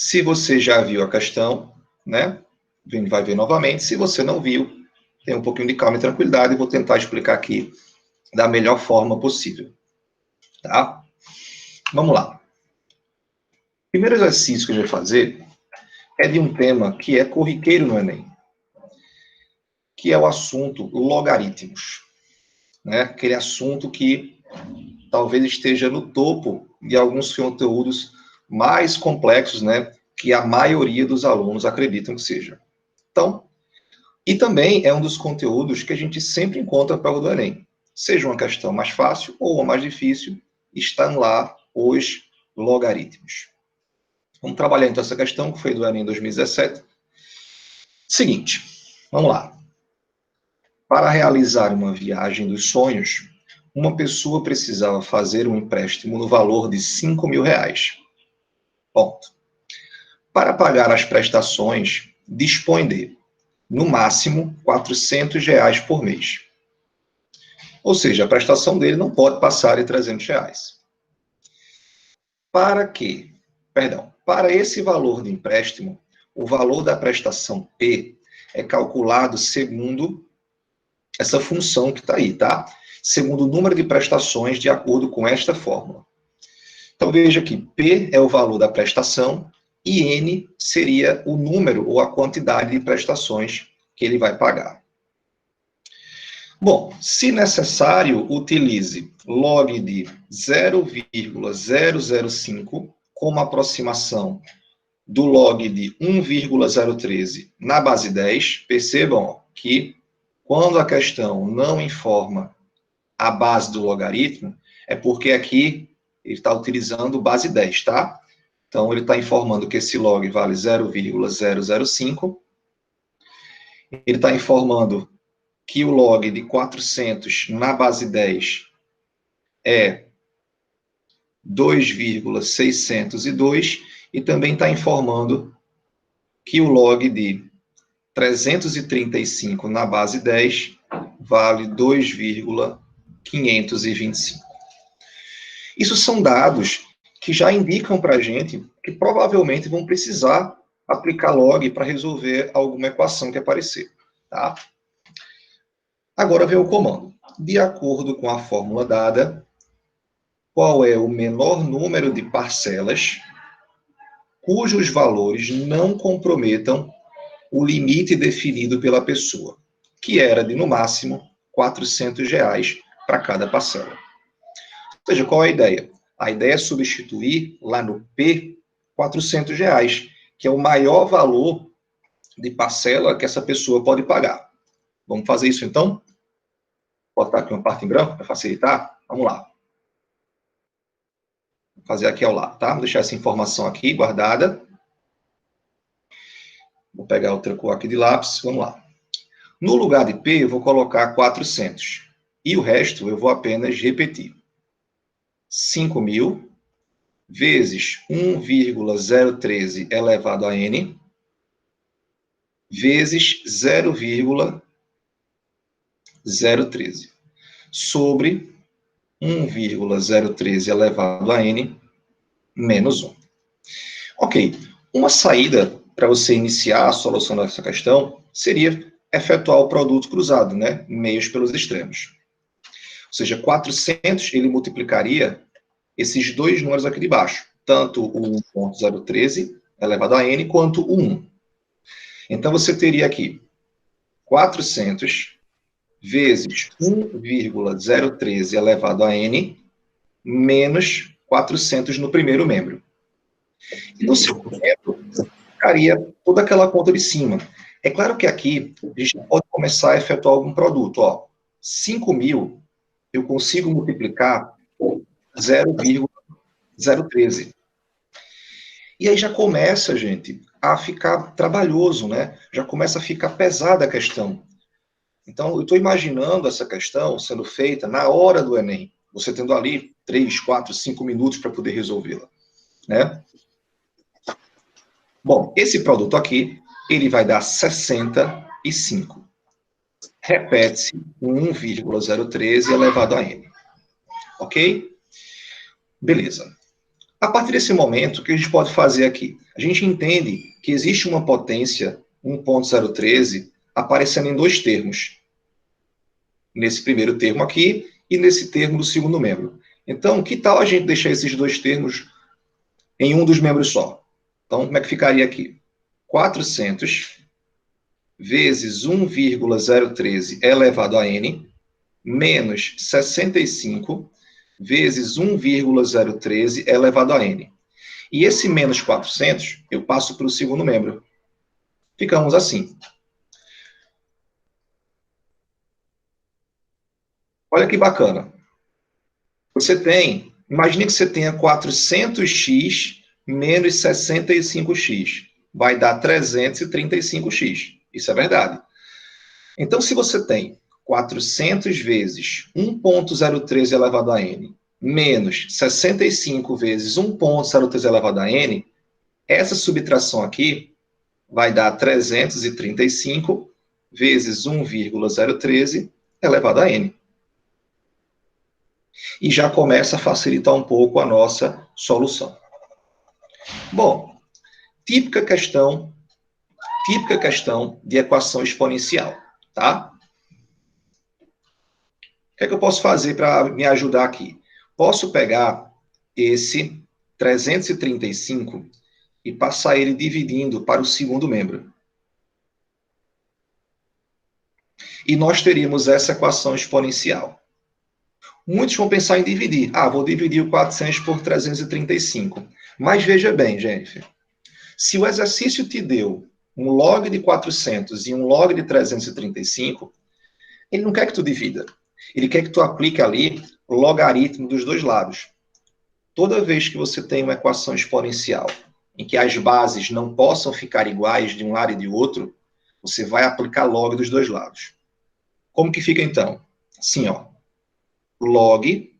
Se você já viu a questão, né, vai ver novamente. Se você não viu, tenha um pouquinho de calma e tranquilidade, e vou tentar explicar aqui da melhor forma possível, tá? Vamos lá. O primeiro exercício que a gente vai fazer é de um tema que é corriqueiro no Enem, que é o assunto logaritmos, né? Aquele assunto que talvez esteja no topo de alguns conteúdos mais complexos, né? Que a maioria dos alunos acreditam que seja. Então, e também é um dos conteúdos que a gente sempre encontra para o do Enem. Seja uma questão mais fácil ou uma mais difícil, estão lá os logaritmos. Vamos trabalhar então essa questão, que foi do Enem 2017. Seguinte, vamos lá. Para realizar uma viagem dos sonhos, uma pessoa precisava fazer um empréstimo no valor de R$ 5.000. Ponto. Para pagar as prestações, dispõe de, no máximo, R$ 400 por mês. Ou seja, a prestação dele não pode passar de R$ 300. Para esse valor de empréstimo, o valor da prestação P é calculado segundo essa função que está aí, tá? Segundo o número de prestações de acordo com esta fórmula. Então, veja que P é o valor da prestação e N seria o número ou a quantidade de prestações que ele vai pagar. Bom, se necessário, utilize log de 0,005 como aproximação do log de 1,013 na base 10. Percebam que quando a questão não informa a base do logaritmo, é porque aqui ele está utilizando base 10, tá? Então, ele está informando que esse log vale 0,005. Ele está informando que o log de 400 na base 10 é 2,602 e também está informando que o log de 335 na base 10 vale 2,525. Isso são dados que já indicam para a gente que provavelmente vão precisar aplicar log para resolver alguma equação que aparecer, tá? Agora vem o comando. De acordo com a fórmula dada, qual é o menor número de parcelas cujos valores não comprometam o limite definido pela pessoa, que era de, no máximo, R$ 400 para cada parcela. Ou seja, qual é a ideia? A ideia é substituir lá no P R$ 400, que é o maior valor de parcela que essa pessoa pode pagar. Vamos fazer isso então? Vou botar aqui uma parte em branco para facilitar. Vamos lá. Vou fazer aqui ao lado, tá? Vou deixar essa informação aqui guardada. Vou pegar outra cor aqui de lápis. Vamos lá. No lugar de P, eu vou colocar 400. E o resto eu vou apenas repetir. 5.000 vezes 1,013 elevado a N vezes 0,013 sobre 1,013 elevado a N menos 1. Ok, uma saída para você iniciar a solução dessa questão seria efetuar o produto cruzado, né? Meios pelos extremos. Ou seja, 400 ele multiplicaria esses dois números aqui de baixo, tanto o 1,013 elevado a N quanto o 1. Então, você teria aqui 400 vezes 1,013 elevado a N menos 400 no primeiro membro. E no segundo membro, ficaria toda aquela conta de cima. É claro que aqui a gente pode começar a efetuar algum produto. Ó, 5.000 eu consigo multiplicar por 0,013. E aí já começa, gente, a ficar trabalhoso, né? Já começa a ficar pesada a questão. Então, eu estou imaginando essa questão sendo feita na hora do Enem. Você tendo ali 3, 4, 5 minutos para poder resolvê-la, né? Bom, esse produto aqui, ele vai dar 65. Repete-se 1,013 elevado a N. Ok? Beleza. A partir desse momento, o que a gente pode fazer aqui? A gente entende que existe uma potência 1.013 aparecendo em dois termos. Nesse primeiro termo aqui e nesse termo do segundo membro. Então, que tal a gente deixar esses dois termos em um dos membros só? Então, como é que ficaria aqui? 400 vezes 1,013 elevado a n, menos 65 vezes 1,013 elevado a n. E esse menos 400, eu passo para o segundo membro. Ficamos assim. Olha que bacana. Você tem, imagine que você tenha 400x menos 65x. Vai dar 335x. Isso é verdade. Então, se você tem 400 vezes 1.013 elevado a n menos 65 vezes 1.013 elevado a n, essa subtração aqui vai dar 335 vezes 1,013 elevado a n. E já começa a facilitar um pouco a nossa solução. Bom, típica questão de equação exponencial, tá? O que é que eu posso fazer para me ajudar aqui? Posso pegar esse 335 e passar ele dividindo para o segundo membro. E nós teríamos essa equação exponencial. Muitos vão pensar em dividir. Ah, vou dividir o 400 por 335. Mas veja bem, gente. Se o exercício te deu um log de 400 e um log de 335, ele não quer que tu divida. Ele quer que tu aplique ali o logaritmo dos dois lados. Toda vez que você tem uma equação exponencial em que as bases não possam ficar iguais de um lado e de outro, você vai aplicar log dos dois lados. Como que fica então? Assim, ó. Log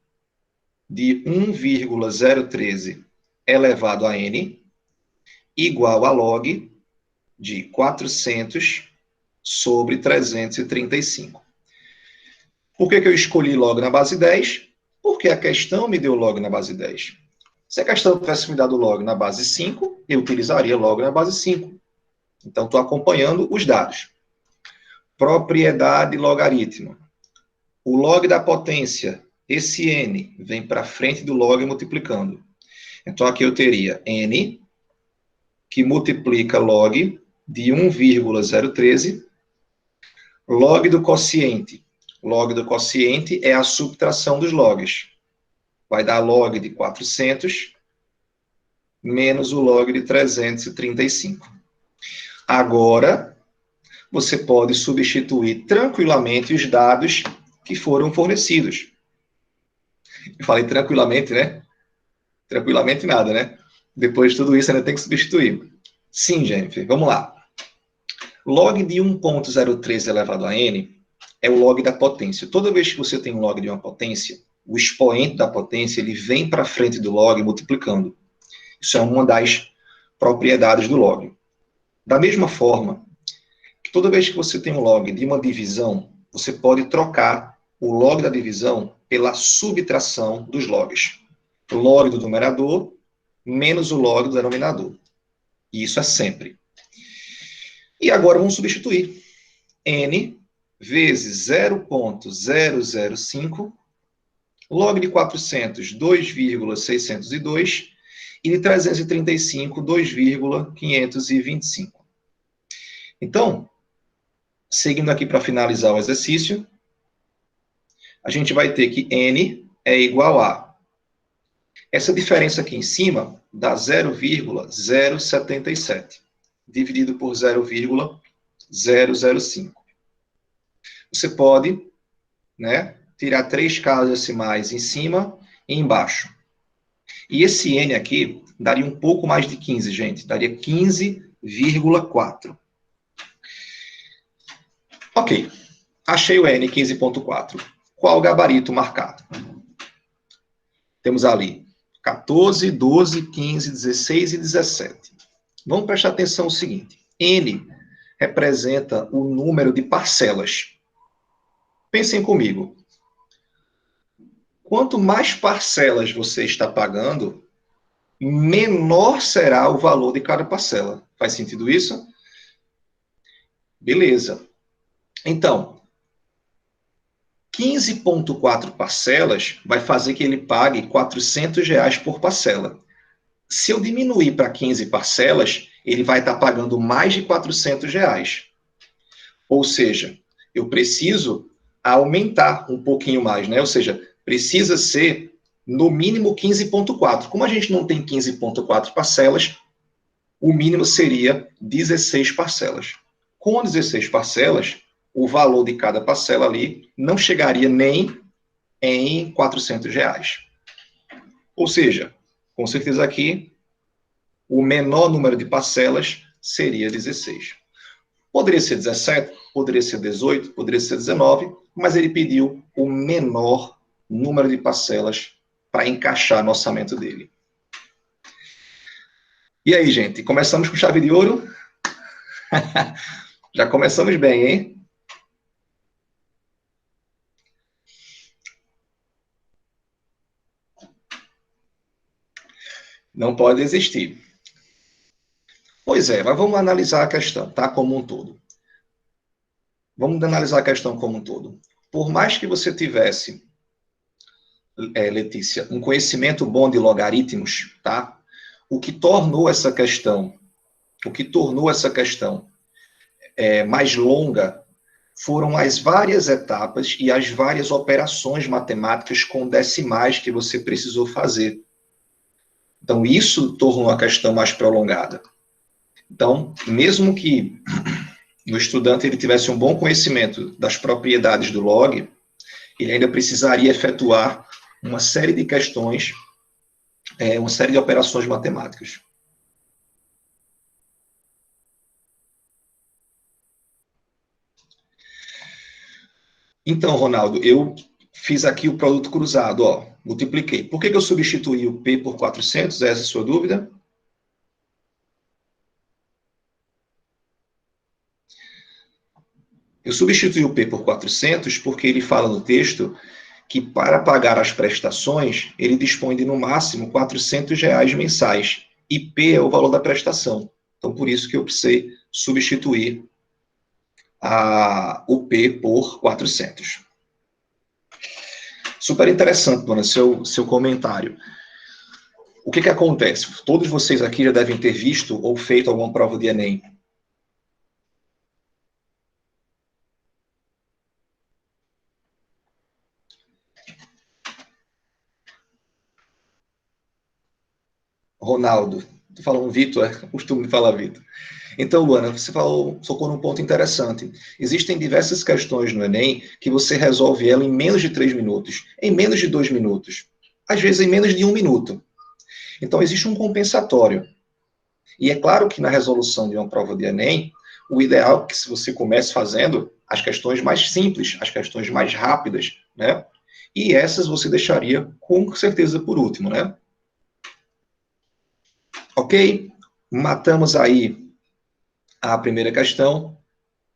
de 1,013 elevado a n igual a log de 400 sobre 335. Por que eu escolhi log na base 10? Porque a questão me deu log na base 10. Se a questão tivesse me dado log na base 5, eu utilizaria log na base 5. Então, estou acompanhando os dados. Propriedade logaritmo. O log da potência, esse n, vem para frente do log multiplicando. Então, aqui eu teria n, que multiplica log de 1,013, log do quociente. Log do quociente é a subtração dos logs. Vai dar log de 400 menos o log de 335. Agora, você pode substituir tranquilamente os dados que foram fornecidos. Eu falei tranquilamente, né? Tranquilamente nada, né? Depois de tudo isso, ainda tem que substituir. Sim, Jennifer, vamos lá. Log de 1.013 elevado a n é o log da potência. Toda vez que você tem um log de uma potência, o expoente da potência ele vem para frente do log multiplicando. Isso é uma das propriedades do log. Da mesma forma, que toda vez que você tem um log de uma divisão, você pode trocar o log da divisão pela subtração dos logs. O log do numerador menos o log do denominador. E isso é sempre. E agora vamos substituir. N vezes 0,005, log de 400, 2,602, e de 335, 2,525. Então, seguindo aqui para finalizar o exercício, a gente vai ter que n é igual a essa diferença aqui em cima dá 0,077, dividido por 0,005. Você pode, né, tirar 3 casas decimais em cima e embaixo. E esse n aqui daria um pouco mais de 15, gente. Daria 15,4. Ok. Achei o n, 15,4. Qual o gabarito marcar? Temos ali 14, 12, 15, 16 e 17. Vamos prestar atenção no seguinte. N representa o número de parcelas. Pensem comigo. Quanto mais parcelas você está pagando, menor será o valor de cada parcela. Faz sentido isso? Beleza. Então, 15,4 parcelas vai fazer que ele pague R$ 400 por parcela. Se eu diminuir para 15 parcelas, ele vai estar pagando mais de R$ 400. Ou seja, eu preciso aumentar um pouquinho mais, né? Ou seja, precisa ser no mínimo 15,4. Como a gente não tem 15,4 parcelas, o mínimo seria 16 parcelas. Com 16 parcelas, o valor de cada parcela ali não chegaria nem em R$ 400. Ou seja, com certeza aqui, o menor número de parcelas seria 16. Poderia ser 17, poderia ser 18, poderia ser 19, mas ele pediu o menor número de parcelas para encaixar no orçamento dele. E aí, gente, começamos com chave de ouro? Já começamos bem, hein? Não pode existir. Pois é, mas vamos analisar a questão, tá? Como um todo. Vamos analisar a questão como um todo. Por mais que você tivesse, Letícia, um conhecimento bom de logaritmos, tá? O que tornou essa questão mais longa foram as várias etapas e as várias operações matemáticas com decimais que você precisou fazer. Então, isso tornou a questão mais prolongada. Então, mesmo que o estudante ele tivesse um bom conhecimento das propriedades do log, ele ainda precisaria efetuar uma série de questões, uma série de operações matemáticas. Então, Ronaldo, eu fiz aqui o produto cruzado, ó, multipliquei. Por que eu substituí o P por 400? Essa é a sua dúvida? Eu substituí o P por 400 porque ele fala no texto que para pagar as prestações, ele dispõe de no máximo R$ 400 mensais. E P é o valor da prestação. Então, por isso que eu precisei substituir o P por 400. Super interessante, dona, seu comentário. O que acontece? Todos vocês aqui já devem ter visto ou feito alguma prova de Enem. Ronaldo, tô falando Vitor, é costume de falar Vitor. Então, Luana, você tocou num ponto interessante. Existem diversas questões no Enem que você resolve ela em menos de 3 minutos, em menos de 2 minutos, às vezes em menos de 1 minuto. Então, existe um compensatório. E é claro que na resolução de uma prova de Enem, o ideal é que se você comece fazendo as questões mais simples, as questões mais rápidas, né? E essas você deixaria com certeza por último, né? Ok? Matamos aí a primeira questão,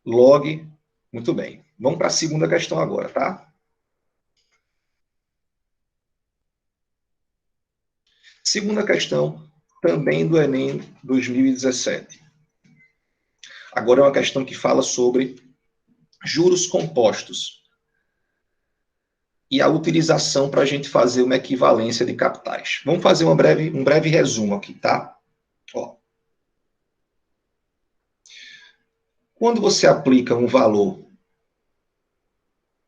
log, muito bem. Vamos para a segunda questão agora, tá? Segunda questão, também do Enem 2017. Agora é uma questão que fala sobre juros compostos e a utilização para a gente fazer uma equivalência de capitais. Vamos fazer um breve resumo aqui, tá? Ó. Quando você aplica um valor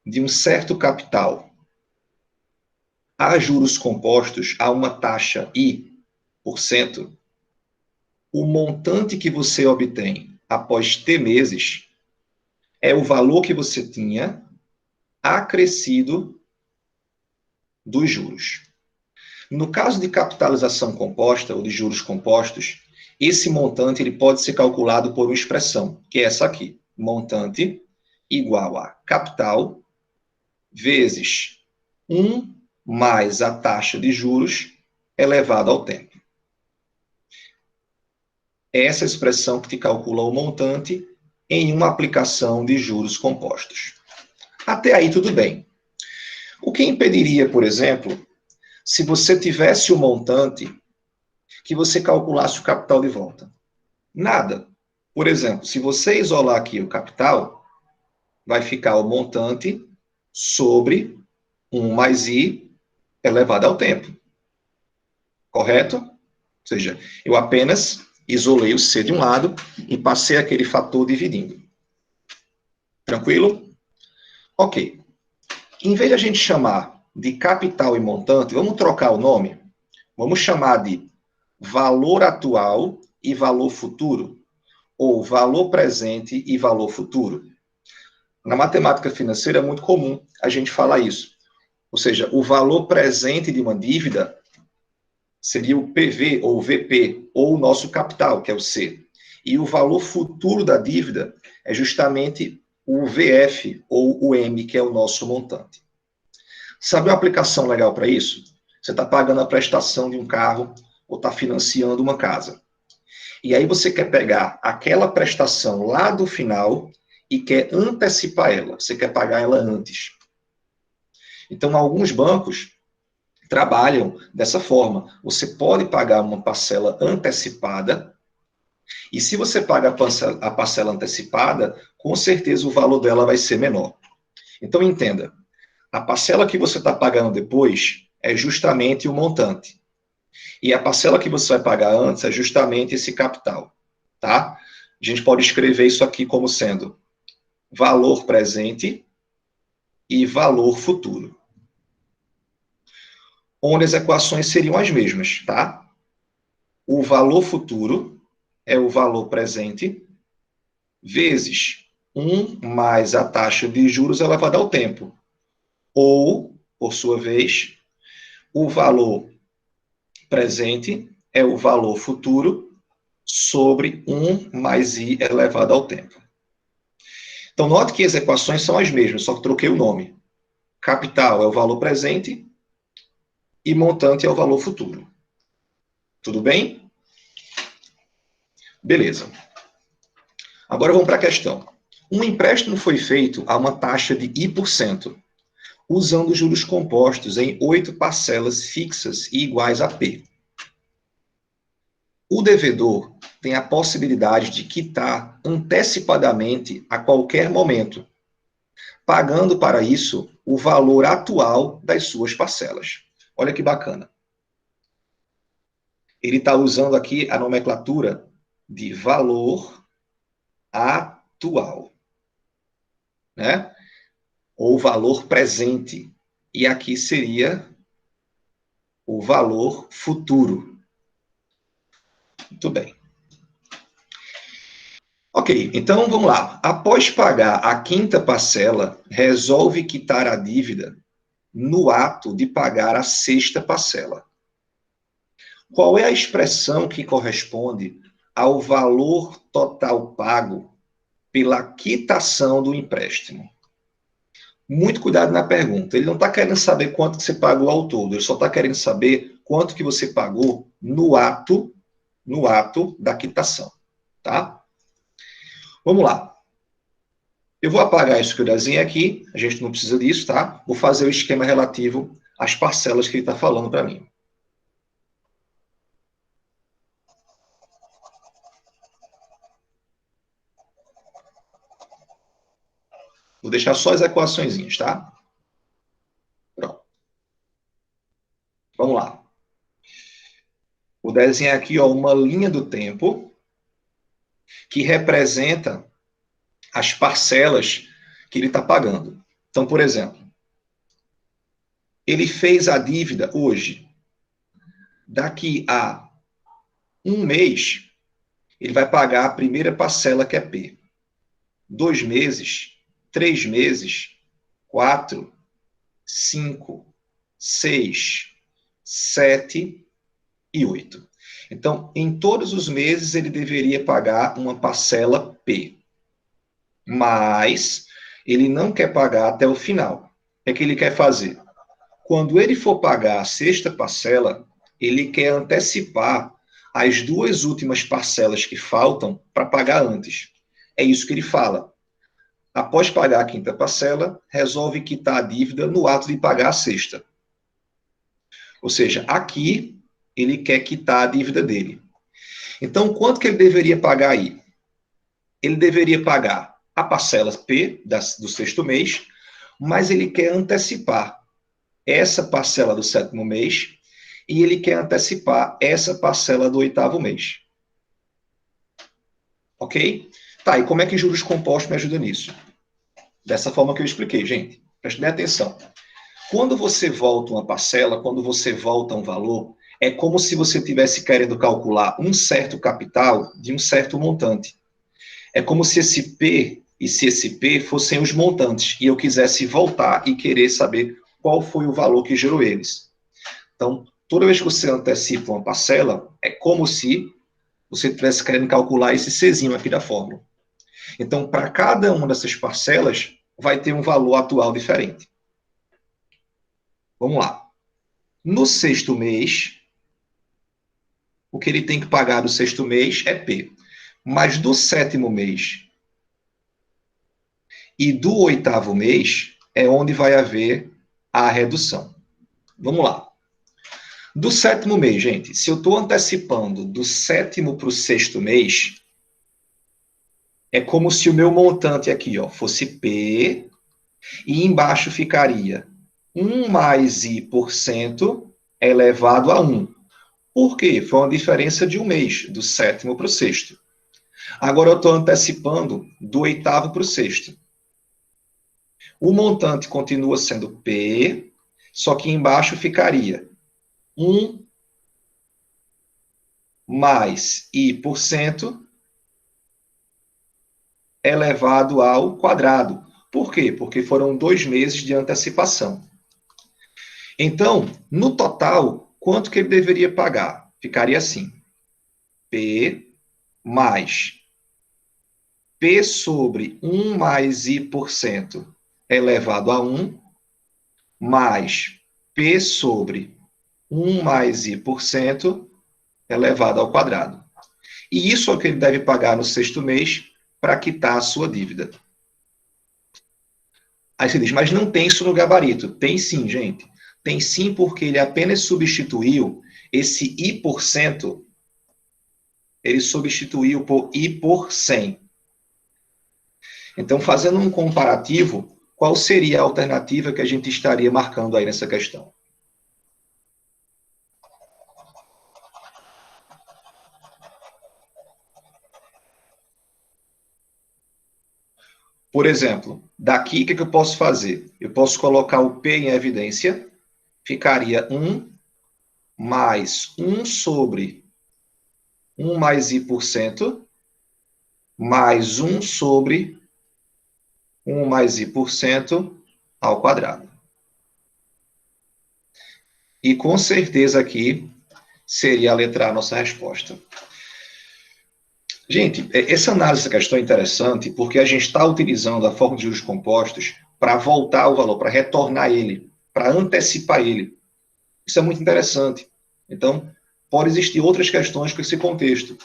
de um certo capital a juros compostos a uma taxa I%, o montante que você obtém após T meses é o valor que você tinha acrescido dos juros. No caso de capitalização composta ou de juros compostos, esse montante ele pode ser calculado por uma expressão, que é essa aqui, montante igual a capital vezes 1 mais a taxa de juros elevado ao tempo. Essa é a expressão que te calcula o montante em uma aplicação de juros compostos. Até aí tudo bem. O que impediria, por exemplo, se você tivesse o montante que você calculasse o capital de volta? Nada. Por exemplo, se você isolar aqui o capital, vai ficar o montante sobre 1 mais I elevado ao tempo. Correto? Ou seja, eu apenas isolei o C de um lado e passei aquele fator dividindo. Tranquilo? Ok. Em vez de a gente chamar de capital e montante, vamos trocar o nome? Vamos chamar de valor atual e valor futuro, ou valor presente e valor futuro. Na matemática financeira é muito comum a gente falar isso. Ou seja, o valor presente de uma dívida seria o PV ou o VP, ou o nosso capital, que é o C. E o valor futuro da dívida é justamente o VF ou o M, que é o nosso montante. Sabe uma aplicação legal para isso? Você está pagando a prestação de um carro ou está financiando uma casa. E aí você quer pegar aquela prestação lá do final e quer antecipar ela. Você quer pagar ela antes. Então, alguns bancos trabalham dessa forma. Você pode pagar uma parcela antecipada e se você paga a parcela antecipada, com certeza o valor dela vai ser menor. Então, entenda. A parcela que você está pagando depois é justamente o montante. E a parcela que você vai pagar antes é justamente esse capital, tá? A gente pode escrever isso aqui como sendo valor presente e valor futuro. Onde as equações seriam as mesmas, tá? O valor futuro é o valor presente vezes 1 mais a taxa de juros elevada ao tempo. Ou, por sua vez, o valor presente é o valor futuro sobre 1 mais I elevado ao tempo. Então, note que as equações são as mesmas, só que troquei o nome. Capital é o valor presente e montante é o valor futuro. Tudo bem? Beleza. Agora vamos para a questão. Um empréstimo foi feito a uma taxa de I%, usando juros compostos em 8 parcelas fixas e iguais a P. O devedor tem a possibilidade de quitar antecipadamente a qualquer momento, pagando para isso o valor atual das suas parcelas. Olha que bacana. Ele está usando aqui a nomenclatura de valor atual, né? Ou valor presente. E aqui seria o valor futuro. Muito bem. Ok, então vamos lá. Após pagar a 5ª parcela, resolve quitar a dívida no ato de pagar a 6ª parcela. Qual é a expressão que corresponde ao valor total pago pela quitação do empréstimo? Muito cuidado na pergunta. Ele não está querendo saber quanto que você pagou ao todo, ele só está querendo saber quanto que você pagou no ato da quitação, tá? Vamos lá. Eu vou apagar isso que eu desenhei aqui, a gente não precisa disso, tá? Vou fazer o esquema relativo às parcelas que ele está falando para mim. Vou deixar só as equaçõezinhas, tá? Pronto. Vamos lá. Vou desenhar aqui ó, uma linha do tempo que representa as parcelas que ele está pagando. Então, por exemplo, ele fez a dívida hoje. Daqui a 1 mês, ele vai pagar a primeira parcela, que é P. 2 meses, 3 meses, 4, 5, 6, 7 e 8. Então, em todos os meses, ele deveria pagar uma parcela P. Mas ele não quer pagar até o final. O que ele quer fazer? Quando ele for pagar a 6ª parcela, ele quer antecipar as 2 últimas parcelas que faltam para pagar antes. É isso que ele fala. Após pagar a 5ª parcela, resolve quitar a dívida no ato de pagar a 6ª. Ou seja, aqui ele quer quitar a dívida dele. Então, quanto que ele deveria pagar aí? Ele deveria pagar a parcela P do sexto mês, mas ele quer antecipar essa parcela do sétimo mês e ele quer antecipar essa parcela do oitavo mês. Ok? Tá, e como é que juros compostos me ajudam nisso? Dessa forma que eu expliquei, gente. Prestem atenção. Quando você volta uma parcela, quando você volta um valor, é como se você estivesse querendo calcular um certo capital de um certo montante. É como se esse P e se esse P fossem os montantes e eu quisesse voltar e querer saber qual foi o valor que gerou eles. Então, toda vez que você antecipa uma parcela, é como se você estivesse querendo calcular esse Czinho aqui da fórmula. Então, para cada uma dessas parcelas, vai ter um valor atual diferente. Vamos lá. No sexto mês, o que ele tem que pagar do sexto mês é P. Mas do sétimo mês e do oitavo mês é onde vai haver a redução. Vamos lá. Do sétimo mês, gente, se eu estou antecipando do sétimo para o sexto mês, é como se o meu montante aqui fosse P e embaixo ficaria 1 mais I% elevado a 1. Por quê? Foi uma diferença de um mês, do sétimo para o sexto. Agora eu estou antecipando do oitavo para o sexto. O montante continua sendo P, só que embaixo ficaria 1 mais I% elevado ao quadrado. Por quê? Porque foram 2 meses de antecipação. Então, no total, quanto que ele deveria pagar? Ficaria assim, P mais P sobre 1 mais I% elevado a 1, mais P sobre 1 mais I% elevado ao quadrado. E isso é o que ele deve pagar no sexto mês para quitar a sua dívida. Aí você diz, mas não tem isso no gabarito. Tem sim, gente. Tem sim, porque ele apenas substituiu esse I%, ele substituiu por I por 100. Então, fazendo um comparativo, qual seria a alternativa que a gente estaria marcando aí nessa questão? Por exemplo, daqui o que eu posso fazer? Eu posso colocar o P em evidência, ficaria 1 mais 1 sobre 1 mais I%, mais 1 sobre 1 mais I% ao quadrado. E com certeza aqui seria a letra A a nossa resposta. Gente, essa análise dessa questão é interessante porque a gente está utilizando a fórmula de juros compostos para voltar o valor, para retornar ele, para antecipar ele. Isso é muito interessante. Então, pode existir outras questões com esse contexto.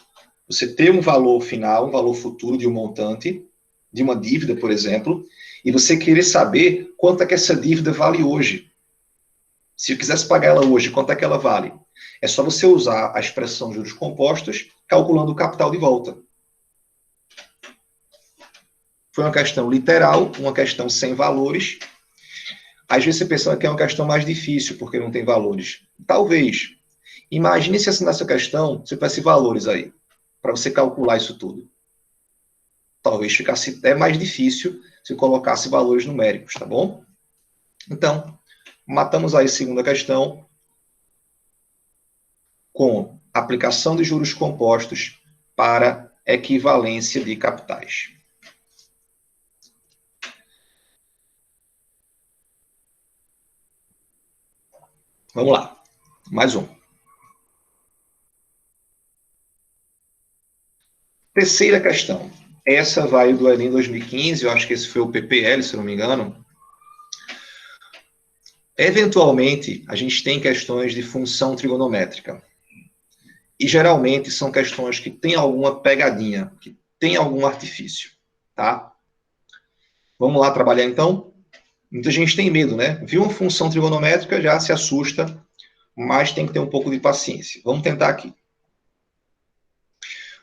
Você ter um valor final, um valor futuro de um montante, de uma dívida, por exemplo, e você querer saber quanto é que essa dívida vale hoje. Se eu quisesse pagar ela hoje, quanto é que ela vale? É só você usar a expressão juros compostos, calculando o capital de volta. Foi uma questão literal, uma questão sem valores. Às vezes você pensa que é uma questão mais difícil, porque não tem valores. Talvez. Imagine se nessa questão você tivesse valores aí, para você calcular isso tudo. Talvez ficasse até mais difícil se colocasse valores numéricos, tá bom? Então, matamos aí a segunda questão com aplicação de juros compostos para equivalência de capitais. Vamos lá, mais um. Terceira questão. Essa vai do Enem 2015, eu acho que esse foi o PPL, se não me engano. Eventualmente, a gente tem questões de função trigonométrica. E geralmente são questões que têm alguma pegadinha, que tem algum artifício, tá? Vamos lá trabalhar então? Muita gente tem medo, né? Viu uma função trigonométrica, já se assusta mas tem que ter um pouco de paciência. Vamos tentar aqui.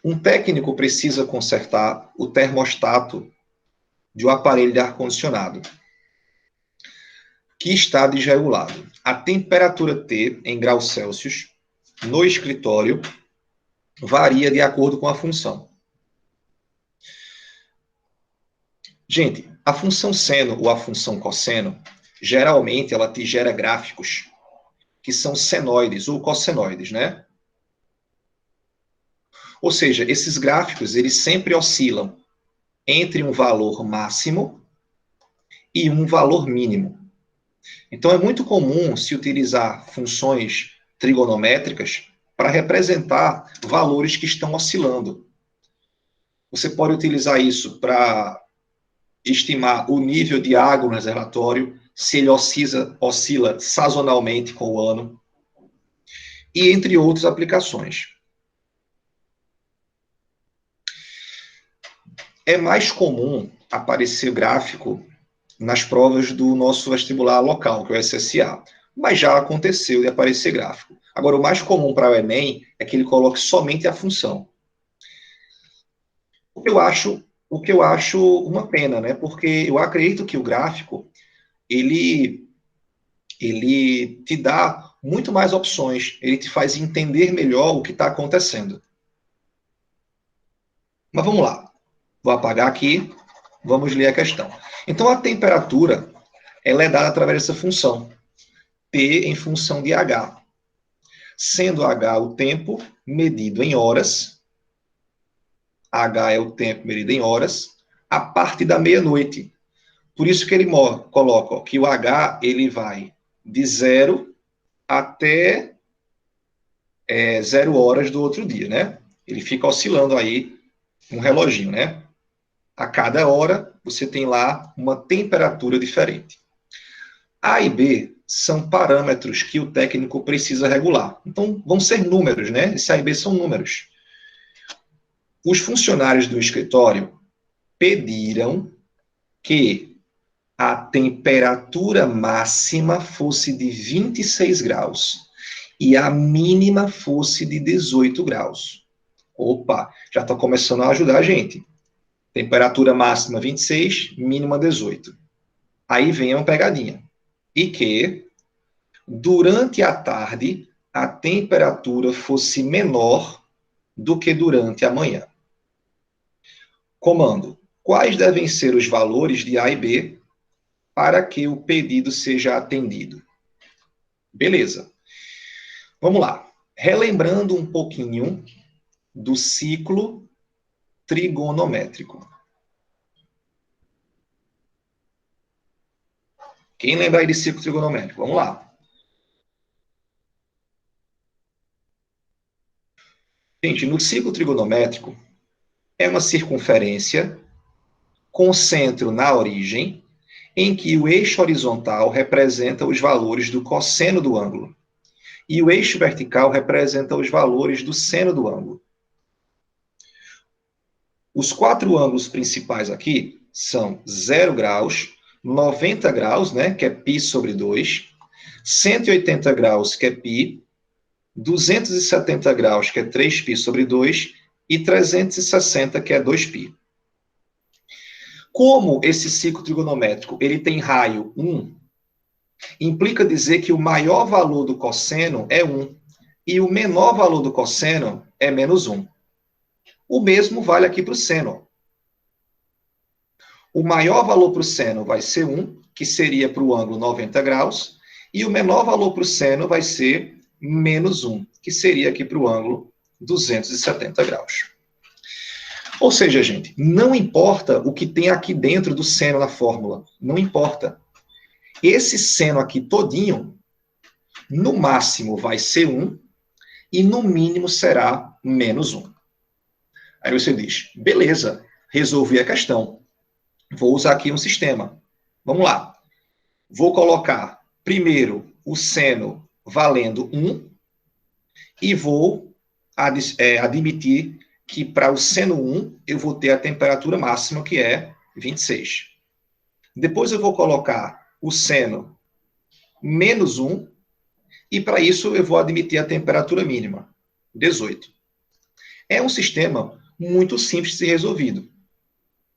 Um técnico precisa consertar o termostato de um aparelho de ar-condicionado que está desregulado. A temperatura T, em graus Celsius, no escritório, varia de acordo com a função. Gente, a função seno ou a função cosseno, geralmente ela te gera gráficos que são senoides ou cossenoides, né? Ou seja, esses gráficos, eles sempre oscilam entre um valor máximo e um valor mínimo. Então, é muito comum se utilizar funções trigonométricas para representar valores que estão oscilando. Você pode utilizar isso para estimar o nível de água no reservatório, se ele oscila sazonalmente com o ano, e entre outras aplicações. É mais comum aparecer gráfico nas provas do nosso vestibular local, que é o SSA. Mas já aconteceu de aparecer gráfico. Agora, o mais comum para o Enem é que ele coloque somente a função. O que eu acho uma pena, né? Porque eu acredito que o gráfico, ele te dá muito mais opções, ele te faz entender melhor o que está acontecendo. Mas vamos lá. Vou apagar aqui, vamos ler a questão. Então, a temperatura, ela é dada através dessa função, T em função de H. Sendo H o tempo medido em horas, H é o tempo medido em horas, a partir da meia-noite. Por isso que ele coloca ó, que o H ele vai de 0 até 0 horas do outro dia, né? Ele fica oscilando aí um reloginho, né? A cada hora você tem lá uma temperatura diferente. A e B são parâmetros que o técnico precisa regular. Então, vão ser números, né? Esse A e B são números. Os funcionários do escritório pediram que a temperatura máxima fosse de 26 graus e a mínima fosse de 18 graus. Opa, já está começando a ajudar a gente. Temperatura máxima 26, mínima 18. Aí vem uma pegadinha. E que, durante a tarde, a temperatura fosse menor do que durante a manhã. Comando. Quais devem ser os valores de A e B para que o pedido seja atendido? Beleza. Vamos lá. Relembrando um pouquinho do ciclo trigonométrico. Quem lembra aí de ciclo trigonométrico? Vamos lá. Gente, no ciclo trigonométrico, é uma circunferência com centro na origem, em que o eixo horizontal representa os valores do cosseno do ângulo e o eixo vertical representa os valores do seno do ângulo. Os quatro ângulos principais aqui são 0 graus, 90 graus, né, que é π sobre 2, 180 graus, que é π, 270 graus, que é 3π sobre 2, e 360, que é 2π. Como esse ciclo trigonométrico ele tem raio 1, implica dizer que o maior valor do cosseno é 1 e o menor valor do cosseno é menos 1. O mesmo vale aqui para o seno. O maior valor para o seno vai ser 1, que seria para o ângulo 90 graus, e o menor valor para o seno vai ser menos 1, que seria aqui para o ângulo 270 graus. Ou seja, gente, não importa o que tem aqui dentro do seno na fórmula, não importa. Esse seno aqui todinho, no máximo vai ser 1 e no mínimo será menos 1. Aí você diz, beleza, resolvi a questão. Vou usar aqui um sistema. Vamos lá. Vou colocar primeiro o seno valendo 1 e vou admitir que para o seno 1 eu vou ter a temperatura máxima, que é 26. Depois eu vou colocar o seno menos 1 E para isso eu vou admitir a temperatura mínima, 18. É um sistema muito simples de ser resolvido.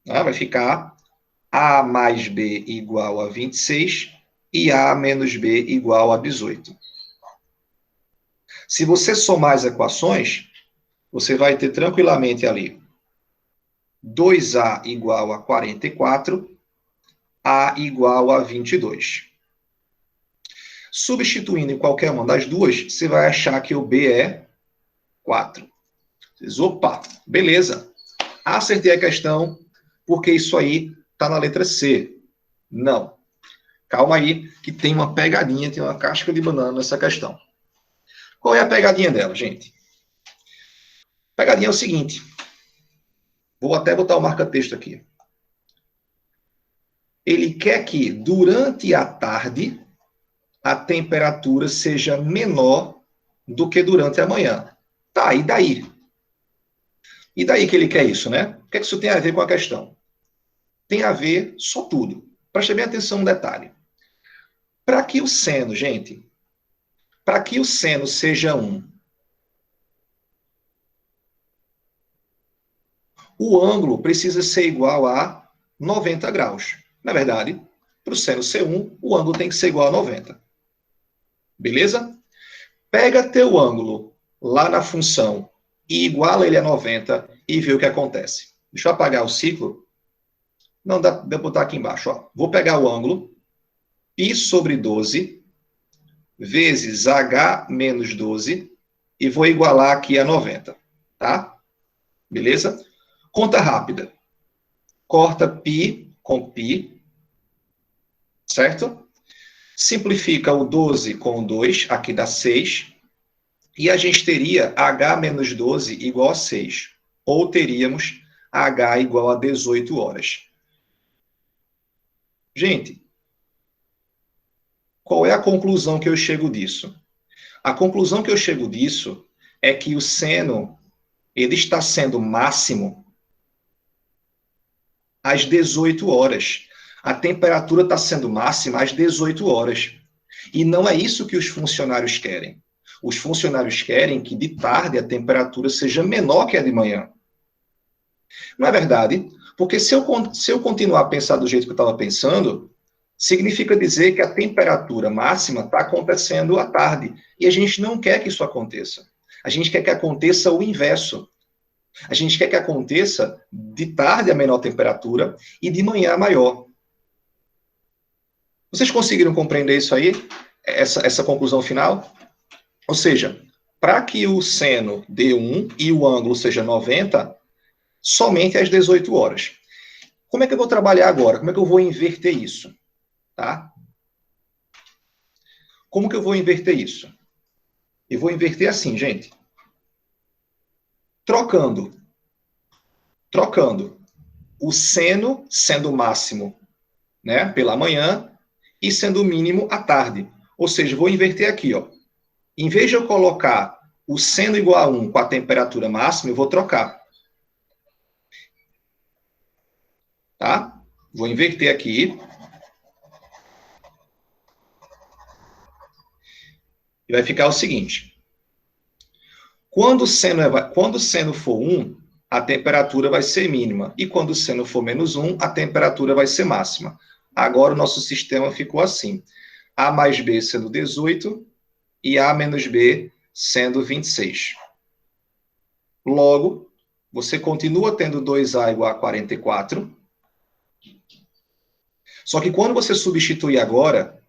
Tá? Vai ficar A mais B igual a 26 e A menos B igual a 18. Se você somar as equações, você vai ter tranquilamente ali 2A igual a 44, A igual a 22. Substituindo em qualquer uma das duas, você vai achar que o B é 4. Opa, beleza. Acertei a questão, porque isso aí está na letra C. Não. Calma aí, que tem uma pegadinha, tem uma casca de banana nessa questão. Qual é a pegadinha dela, gente? A pegadinha é o seguinte. Vou até botar o marca-texto aqui. Ele quer que, durante a tarde, a temperatura seja menor do que durante a manhã. Tá, e daí? E daí que ele quer isso, né? O que é que isso tem a ver com a questão? Tem a ver só tudo. Preste bem atenção no detalhe. Para que o seno, gente, para que o seno seja 1, o ângulo precisa ser igual a 90 graus. Na verdade, para o seno ser 1, o ângulo tem que ser igual a 90. Beleza? Pega teu ângulo lá na função e iguala ele a 90 e vê o que acontece. Deixa eu apagar o ciclo. Não, dá para botar aqui embaixo. Ó. Vou pegar o ângulo π sobre 12 vezes h menos 12 e vou igualar aqui a 90. Tá? Beleza? Conta rápida. Corta π com π. Certo? Simplifica o 12 com o 2. Aqui dá 6. E a gente teria h menos 12 igual a 6. Ou teríamos h igual a 18 horas. Gente, qual é a conclusão que eu chego disso? A conclusão que eu chego disso é que o seno ele está sendo máximo às 18 horas. A temperatura está sendo máxima às 18 horas. E não é isso que os funcionários querem. Os funcionários querem que de tarde a temperatura seja menor que a de manhã. Não é verdade? Porque se eu continuar a pensar do jeito que eu estava pensando, significa dizer que a temperatura máxima está acontecendo à tarde. E a gente não quer que isso aconteça. A gente quer que aconteça o inverso. A gente quer que aconteça de tarde a menor temperatura e de manhã a maior. Vocês conseguiram compreender isso aí? Essa conclusão final? Ou seja, para que o seno dê 1 e o ângulo seja 90, somente às 18 horas. Como é que eu vou trabalhar agora? Como é que eu vou inverter isso? Tá? Como que eu vou inverter isso? Eu vou inverter assim, gente. Trocando o seno sendo o máximo, né, pela manhã e sendo o mínimo à tarde. Ou seja, vou inverter aqui, ó. Em vez de eu colocar o seno igual a 1 com a temperatura máxima, eu vou trocar. Tá? Vou inverter aqui. E vai ficar o seguinte. Quando o seno for 1, a temperatura vai ser mínima. E quando o seno for menos 1, a temperatura vai ser máxima. Agora o nosso sistema ficou assim. A mais B sendo 18 e A menos B sendo 26. Logo, você continua tendo 2A igual a 44. Só que quando você substituir agora,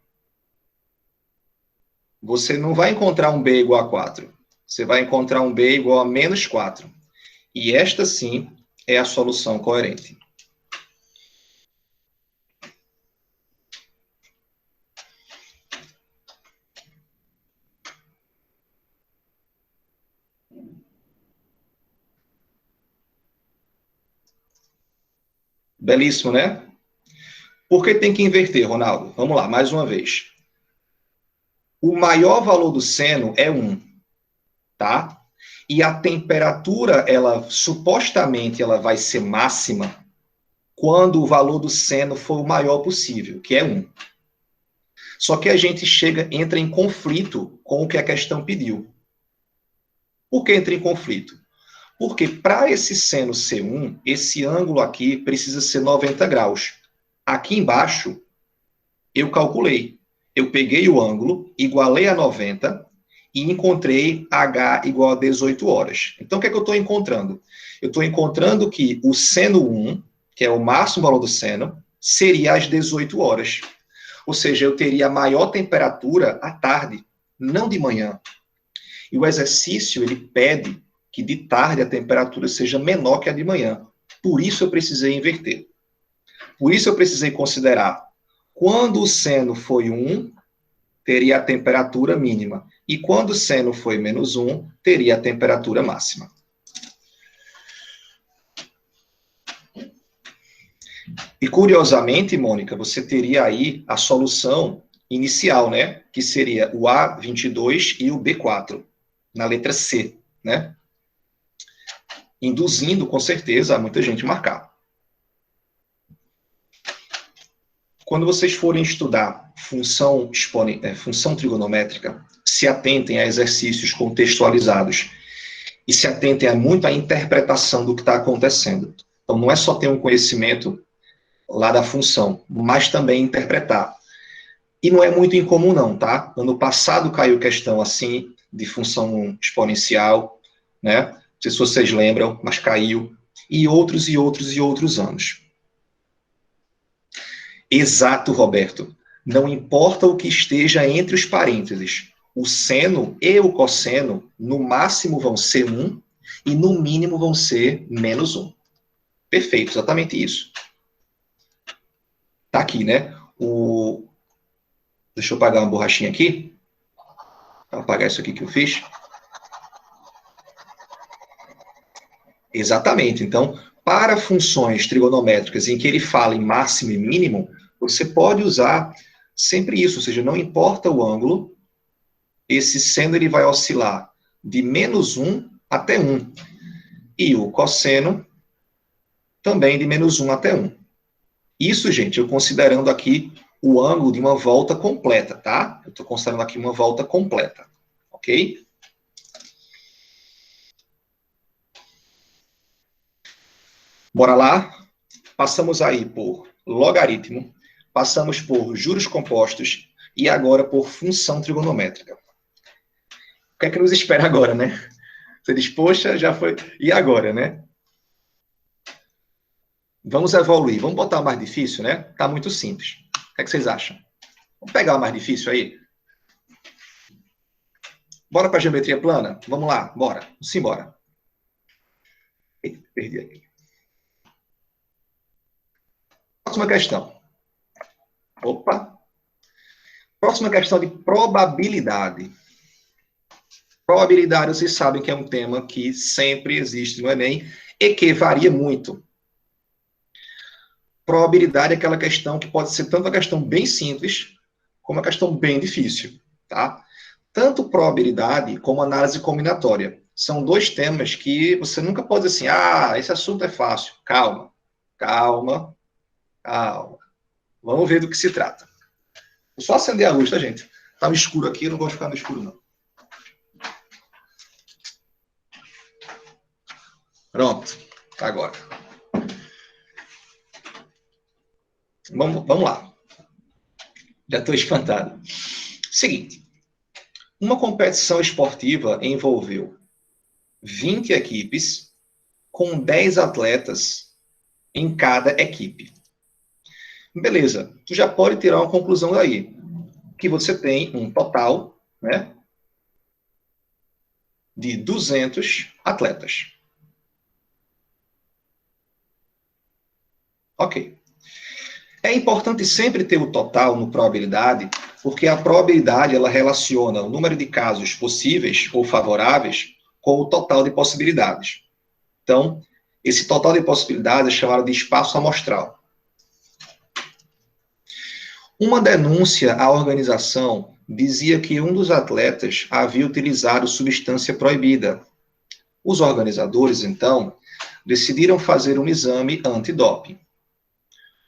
você não vai encontrar um B igual a 4. Você vai encontrar um B igual a menos 4. E esta, sim, é a solução coerente. Belíssimo, né? Por que tem que inverter, Ronaldo? Vamos lá, mais uma vez. O maior valor do seno é 1, tá? E a temperatura, supostamente, ela vai ser máxima quando o valor do seno for o maior possível, que é 1. Só que a gente entra em conflito com o que a questão pediu. Por que entra em conflito? Porque para esse seno C1, esse ângulo aqui precisa ser 90 graus. Aqui embaixo, eu calculei. Eu peguei o ângulo, igualei a 90 e encontrei H igual a 18 horas. Então, o que é que eu estou encontrando? Eu estou encontrando que o seno 1, que é o máximo valor do seno, seria às 18 horas. Ou seja, eu teria a maior temperatura à tarde, não de manhã. E o exercício, ele pede que de tarde a temperatura seja menor que a de manhã. Por isso eu precisei inverter. Por isso eu precisei considerar, quando o seno foi 1, teria a temperatura mínima. E quando o seno foi menos 1, teria a temperatura máxima. E curiosamente, Mônica, você teria aí a solução inicial, né? Que seria o A22 e o B4, na letra C, né? Induzindo, com certeza, a muita gente marcar. Quando vocês forem estudar função trigonométrica, se atentem a exercícios contextualizados e se atentem muito à interpretação do que está acontecendo. Então, não é só ter um conhecimento lá da função, mas também interpretar. E não é muito incomum não, tá? Ano passado caiu questão assim, de função exponencial, né? Não sei se vocês lembram, mas caiu. E outros anos. Exato, Roberto. Não importa o que esteja entre os parênteses. O seno e o cosseno, no máximo, vão ser 1 e no mínimo vão ser menos 1. Perfeito, exatamente isso. Tá aqui, né? Deixa eu apagar uma borrachinha aqui. Vou apagar isso aqui que eu fiz. Exatamente. Então, para funções trigonométricas em que ele fala em máximo e mínimo, você pode usar sempre isso, ou seja, não importa o ângulo, esse seno ele vai oscilar de menos 1 até 1. E o cosseno também de menos 1 até 1. Isso, gente, eu considerando aqui o ângulo de uma volta completa, tá? Eu estou considerando aqui uma volta completa, ok? Bora lá? Passamos aí por logaritmo, passamos por juros compostos e agora por função trigonométrica. O que é que nos espera agora, né? Você diz, poxa, já foi... E agora, né? Vamos evoluir. Vamos botar o mais difícil, né? Tá muito simples. O que é que vocês acham? Vamos pegar o mais difícil aí? Bora para a geometria plana? Vamos lá, bora. Vamos embora. Perdi aqui. Próxima questão. Opa. Próxima questão de probabilidade. Probabilidade, vocês sabem que é um tema que sempre existe no Enem e que varia muito. Probabilidade é aquela questão que pode ser tanto uma questão bem simples, como uma questão bem difícil, tá? Tanto probabilidade como análise combinatória. São dois temas que você nunca pode dizer assim, esse assunto é fácil. Calma, calma, calma. Vamos ver do que se trata. Vou só acender a luz, tá, gente? Tá no escuro aqui, eu não gosto de ficar no escuro, não. Pronto, agora. Vamos lá. Já estou espantado. Seguinte. Uma competição esportiva envolveu 20 equipes com 10 atletas em cada equipe. Beleza, tu já pode tirar uma conclusão daí, que você tem um total, né, de 200 atletas. Ok. É importante sempre ter o total no probabilidade, porque a probabilidade ela relaciona o número de casos possíveis ou favoráveis com o total de possibilidades. Então, esse total de possibilidades é chamado de espaço amostral. Uma denúncia à organização dizia que um dos atletas havia utilizado substância proibida. Os organizadores, então, decidiram fazer um exame antidoping.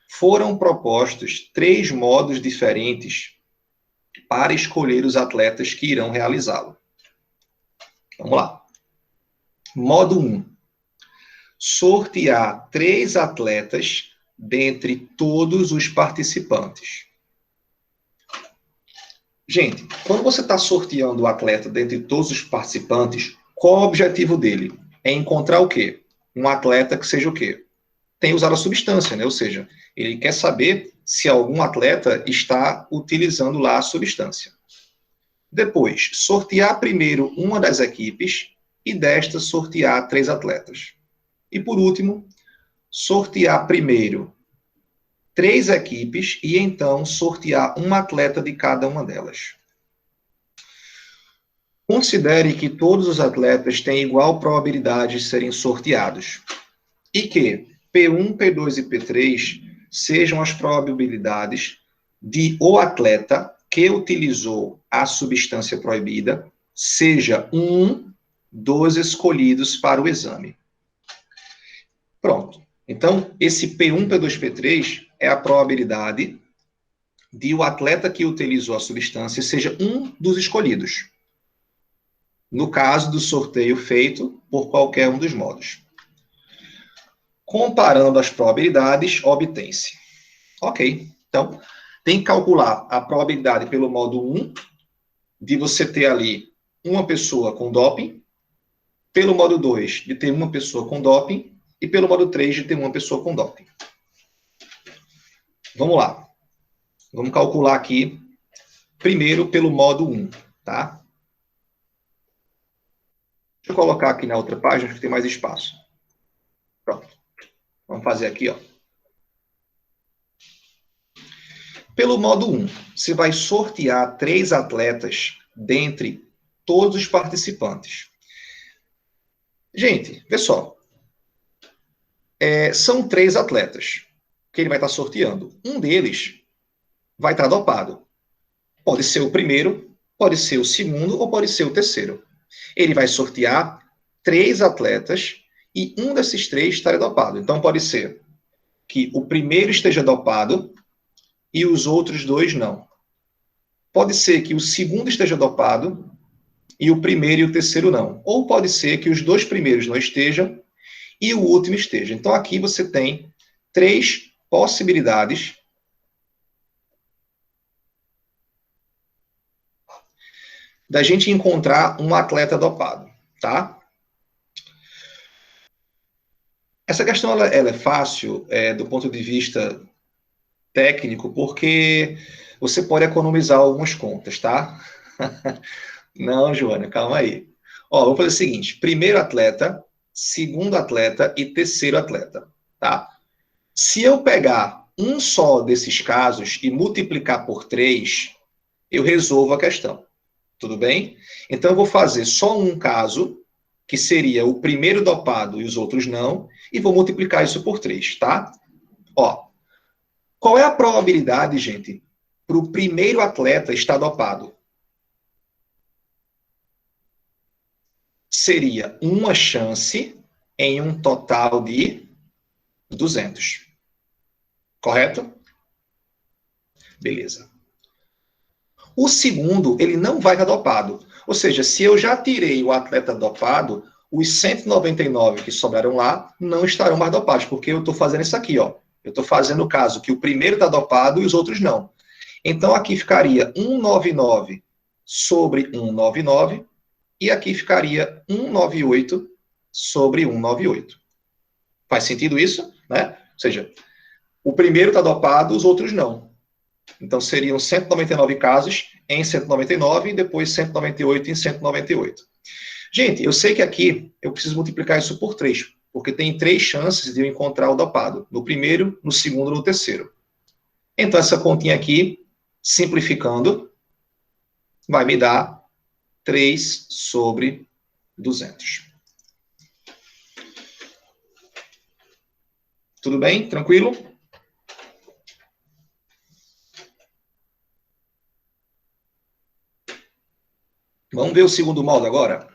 Foram propostos 3 modos diferentes para escolher os atletas que irão realizá-lo. Vamos lá. Modo 1. Sortear 3 atletas dentre todos os participantes. Gente, quando você está sorteando o atleta dentre todos os participantes, qual o objetivo dele? É encontrar o quê? Um atleta que seja o quê? Tem usado a substância, né? Ou seja, ele quer saber se algum atleta está utilizando lá a substância. Depois, sortear primeiro uma das equipes e desta sortear 3 atletas. E por último, sortear primeiro 3 equipes e então sortear um atleta de cada uma delas. Considere que todos os atletas têm igual probabilidade de serem sorteados e que P1, P2 e P3 sejam as probabilidades de o atleta que utilizou a substância proibida seja um dos escolhidos para o exame. Pronto. Então, esse P1, P2, P3 é a probabilidade de o atleta que utilizou a substância seja um dos escolhidos. No caso do sorteio feito por qualquer um dos modos. Comparando as probabilidades, obtém-se. Ok. Então, tem que calcular a probabilidade pelo modo 1 de você ter ali uma pessoa com doping, pelo modo 2 de ter uma pessoa com doping e pelo modo 3 de ter uma pessoa com doping. Vamos lá. Vamos calcular aqui, primeiro pelo modo 1, tá? Deixa eu colocar aqui na outra página, que tem mais espaço. Pronto. Vamos fazer aqui, ó. Pelo modo 1, você vai sortear 3 atletas dentre todos os participantes. Gente, pessoal, são 3 atletas que ele vai estar sorteando. Um deles vai estar dopado. Pode ser o primeiro, pode ser o segundo ou pode ser o terceiro. Ele vai sortear 3 atletas e um desses 3 estará dopado. Então, pode ser que o primeiro esteja dopado e os outros 2 não. Pode ser que o segundo esteja dopado e o primeiro e o terceiro não. Ou pode ser que os 2 primeiros não estejam e o último esteja. Então, aqui você tem 3 possibilidades da gente encontrar um atleta dopado, tá? Essa questão ela é fácil do ponto de vista técnico, porque você pode economizar algumas contas, tá? Não, Joana, calma aí. Ó, vou fazer o seguinte: primeiro atleta, segundo atleta e terceiro atleta, tá? Se eu pegar um só desses casos e multiplicar por 3, eu resolvo a questão. Tudo bem? Então, eu vou fazer só um caso, que seria o primeiro dopado e os outros não, e vou multiplicar isso por 3, tá? Ó, qual é a probabilidade, gente, para o primeiro atleta estar dopado? Seria uma chance em um total de 200. Correto? Beleza. O segundo, ele não vai estar dopado. Ou seja, se eu já tirei o atleta dopado, os 199 que sobraram lá não estarão mais dopados, porque eu estou fazendo isso aqui, ó. Eu estou fazendo o caso que o primeiro está dopado e os outros não. Então, aqui ficaria 199 sobre 199, e aqui ficaria 198 sobre 198. Faz sentido isso? Né? Ou seja, o primeiro está dopado, os outros não. Então, seriam 199 casos em 199 e depois 198 em 198. Gente, eu sei que aqui eu preciso multiplicar isso por 3, porque tem 3 chances de eu encontrar o dopado. No primeiro, no segundo e no terceiro. Então, essa continha aqui, simplificando, vai me dar 3 sobre 200. Tudo bem? Tranquilo? Vamos ver o segundo modo agora?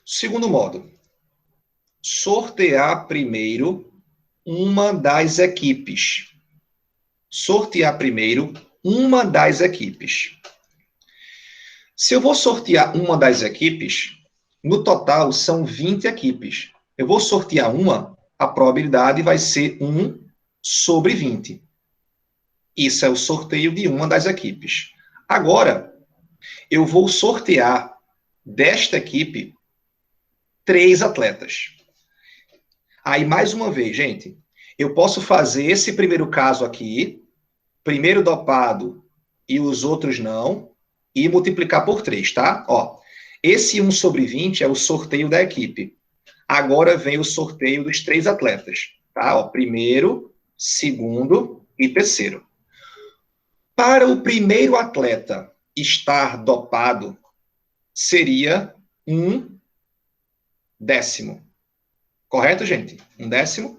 Segundo modo. Sortear primeiro uma das equipes. sortear primeiro uma das equipes. Se eu vou sortear uma das equipes, no total são 20 equipes. Eu vou sortear uma, a probabilidade vai ser 1 sobre 20. Isso é o sorteio de uma das equipes. Agora, eu vou sortear desta equipe 3 atletas. Aí, mais uma vez, gente, eu posso fazer esse primeiro caso aqui, primeiro dopado e os outros não, e multiplicar por 3, tá? Ó, esse 1 sobre 20 é o sorteio da equipe. Agora vem o sorteio dos 3 atletas, tá? Ó, primeiro, segundo e terceiro. Para o primeiro atleta estar dopado, seria 1/10. Correto, gente? 1/10.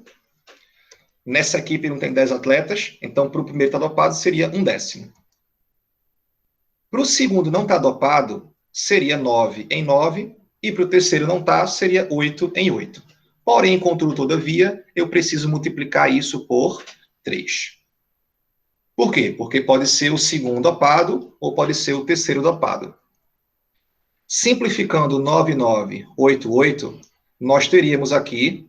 Nessa equipe não tem 10 atletas, então para o primeiro estar dopado seria 1/10. Para o segundo não estar dopado, seria 9/9, e para o terceiro não estar, seria 8/8. Porém, contudo, todavia, eu preciso multiplicar isso por 3. Por quê? Porque pode ser o segundo dopado ou pode ser o terceiro dopado. Simplificando 9/9/8/8, nós teríamos aqui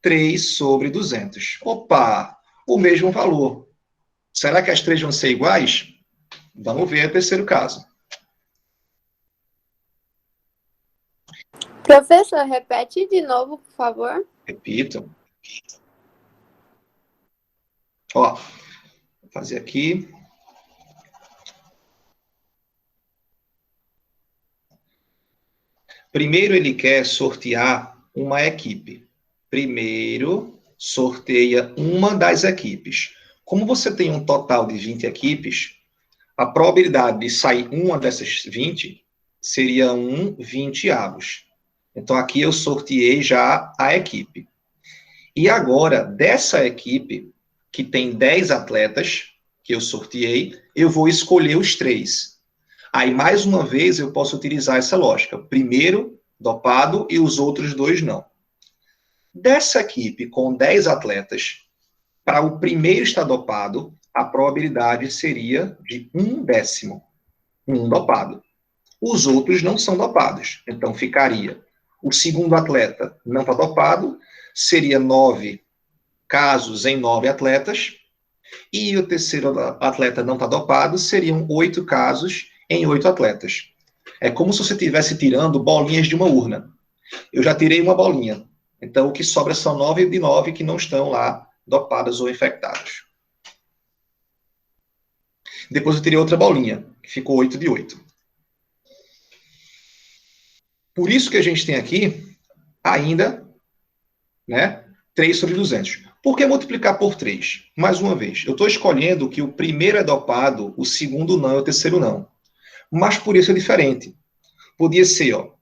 3 sobre 200. Opa! O mesmo valor. Será que as 3 vão ser iguais? Vamos ver o terceiro caso. Professor, repete de novo, por favor. Repito. Ó, vou fazer aqui. Primeiro ele quer sortear uma equipe. Primeiro, sorteia uma das equipes. Como você tem um total de 20 equipes, a probabilidade de sair uma dessas 20 seria 1/20. Então, aqui eu sorteei já a equipe. E agora, dessa equipe, que tem 10 atletas, que eu sorteei, eu vou escolher os 3. Aí, mais uma vez, eu posso utilizar essa lógica. Primeiro dopado e os outros 2 não. Dessa equipe com 10 atletas, para o primeiro estar dopado, a probabilidade seria de 1/10. 1 dopado. Os outros não são dopados. Então, ficaria o segundo atleta não está dopado, seria 9 casos em 9 atletas, e o terceiro atleta não está dopado, seriam 8 casos em 8 atletas. É como se você estivesse tirando bolinhas de uma urna. Eu já tirei uma bolinha. Então, o que sobra são 9 de 9 que não estão lá dopados ou infectados. Depois eu tirei outra bolinha, que ficou 8 de 8. Por isso que a gente tem aqui ainda, né, 3 sobre 200. Por que multiplicar por 3? Mais uma vez, eu estou escolhendo que o primeiro é dopado, o segundo não e o terceiro não. Mas por isso é diferente. Podia ser, ó,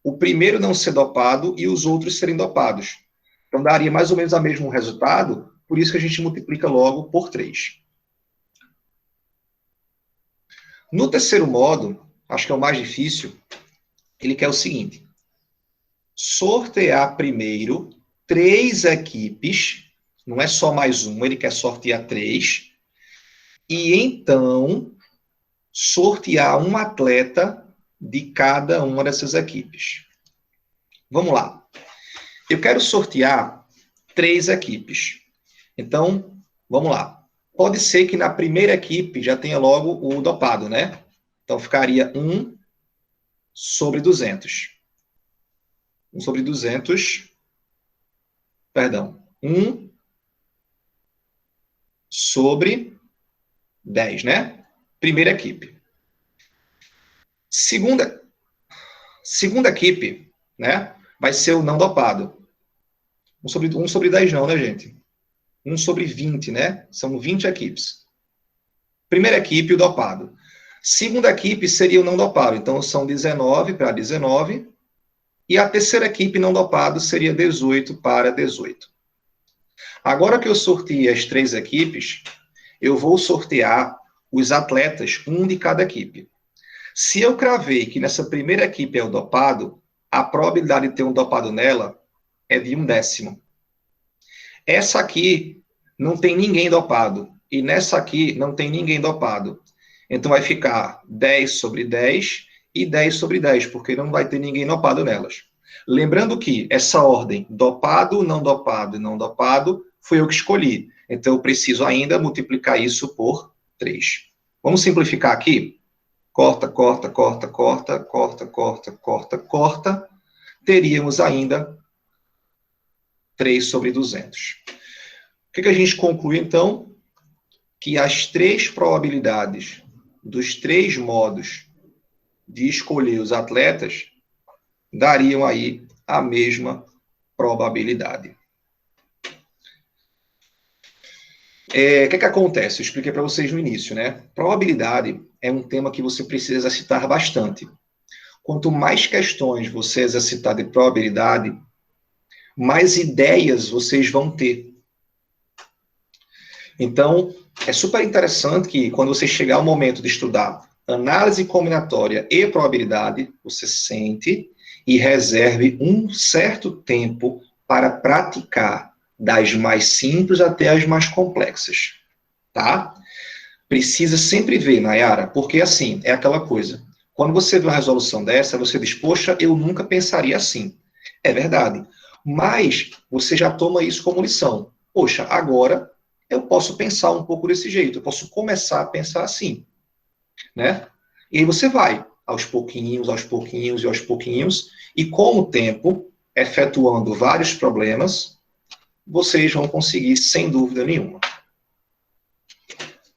o primeiro não ser dopado e os outros serem dopados. Então daria mais ou menos o mesmo resultado, por isso que a gente multiplica logo por 3. No terceiro modo, acho que é o mais difícil, ele quer o seguinte: sortear primeiro 3 equipes, não é só mais uma, ele quer sortear 3, e então sortear um atleta de cada uma dessas equipes. Vamos lá. Eu quero sortear 3 equipes. Então, vamos lá. Pode ser que na primeira equipe já tenha logo o dopado, né? Então, ficaria 1 sobre 200. 1 sobre 200, perdão, 1 sobre 10, né? Primeira equipe. Segunda equipe, né? Vai ser o não dopado. 1 sobre 10 não, né, gente? 1 sobre 20, né? São 20 equipes. Primeira equipe, o dopado. Segunda equipe seria o não dopado. Então, são 19 para 19. E a terceira equipe não dopado seria 18 para 18. Agora que eu sorteei as 3 equipes, eu vou sortear os atletas, um de cada equipe. Se eu cravei que nessa primeira equipe é o dopado, a probabilidade de ter um dopado nela é de 1/10. Essa aqui não tem ninguém dopado. e nessa aqui não tem ninguém dopado. Então vai ficar 10 sobre 10 e 10 sobre 10, porque não vai ter ninguém dopado nelas. Lembrando que essa ordem, dopado, não dopado e não dopado, foi eu que escolhi. Então eu preciso ainda multiplicar isso por 3. Vamos simplificar aqui? Corta, corta, corta, corta, corta, corta, corta, corta. Teríamos ainda 3 sobre 200. O que a gente conclui, então? Que as 3 probabilidades dos 3 modos de escolher os atletas dariam aí a mesma probabilidade. O que acontece? Eu expliquei para vocês no início, né? Probabilidade é um tema que você precisa exercitar bastante. Quanto mais questões você exercitar de probabilidade, mais ideias vocês vão ter. Então, é super interessante que quando você chegar ao momento de estudar análise combinatória e probabilidade, você sente e reserve um certo tempo para praticar, das mais simples até as mais complexas, tá? Precisa sempre ver, Nayara, porque assim, é aquela coisa. Quando você vê uma resolução dessa, você diz, poxa, eu nunca pensaria assim. É verdade. Mas você já toma isso como lição. Poxa, agora eu posso pensar um pouco desse jeito, eu posso começar a pensar assim, né? E aí você vai, aos pouquinhos, aos pouquinhos e aos pouquinhos, e com o tempo, efetuando vários problemas, vocês vão conseguir sem dúvida nenhuma.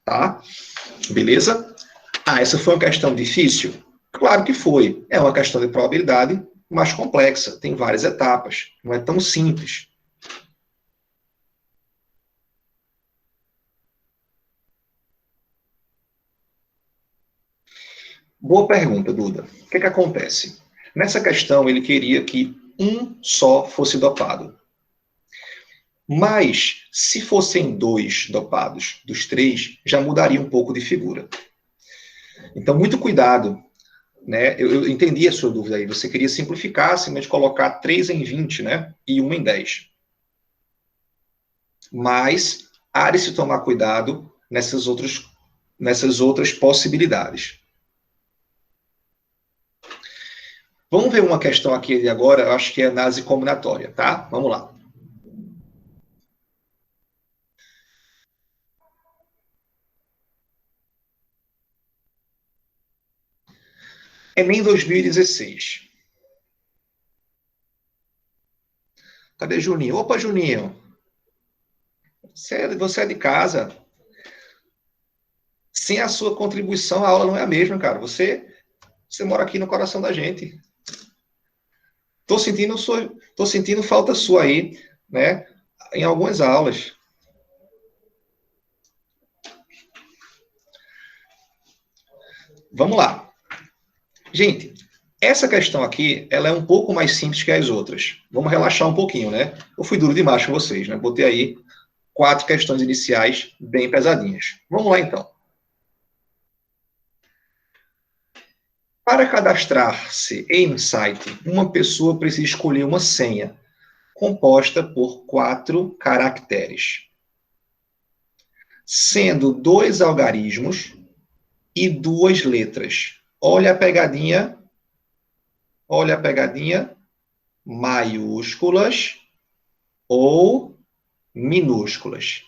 Tá? Beleza? Ah, essa foi uma questão difícil? Claro que foi. É uma questão de probabilidade mais complexa, tem várias etapas, não é tão simples. Boa pergunta, Duda. O que acontece? Nessa questão, ele queria que um só fosse dopado. Mas, se fossem 2 dopados dos 3, já mudaria um pouco de figura. Então, muito cuidado. Né? Eu entendi a sua dúvida aí. Você queria simplificar, simplesmente colocar 3 em 20, né? E 1 em 10. Mas, há de se tomar cuidado nessas outras possibilidades. Vamos ver uma questão aqui de agora, eu acho que é análise combinatória, tá? Vamos lá. Enem 2016. Cadê Juninho? Opa, Juninho. Você é de casa. Sem a sua contribuição, a aula não é a mesma, cara. Você mora aqui no coração da gente. Tô sentindo falta sua aí, né? Em algumas aulas. Vamos lá. Gente, essa questão aqui, ela é um pouco mais simples que as outras. Vamos relaxar um pouquinho, né? Eu fui duro demais com vocês, né? Botei aí 4 questões iniciais bem pesadinhas. Vamos lá, então. Para cadastrar-se em um site, uma pessoa precisa escolher uma senha composta por 4 caracteres, sendo 2 algarismos e 2 letras. Olha a pegadinha, maiúsculas ou minúsculas.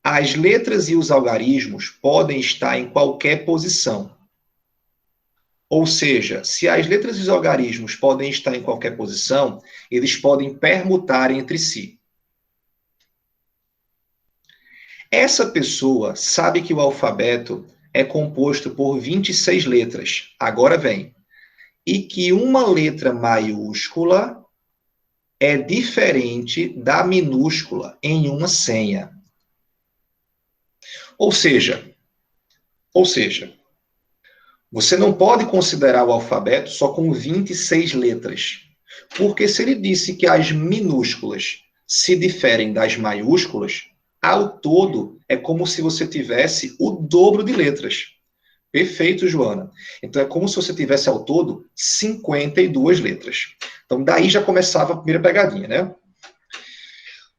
As letras e os algarismos podem estar em qualquer posição. Ou seja, se as letras e os algarismos podem estar em qualquer posição, eles podem permutar entre si. Essa pessoa sabe que o alfabeto é composto por 26 letras. Agora vem. E que uma letra maiúscula é diferente da minúscula em uma senha. Ou seja, você não pode considerar o alfabeto só com 26 letras. Porque se ele disse que as minúsculas se diferem das maiúsculas, ao todo é como se você tivesse o dobro de letras. Perfeito, Joana. Então é como se você tivesse ao todo 52 letras. Então daí já começava a primeira pegadinha, né?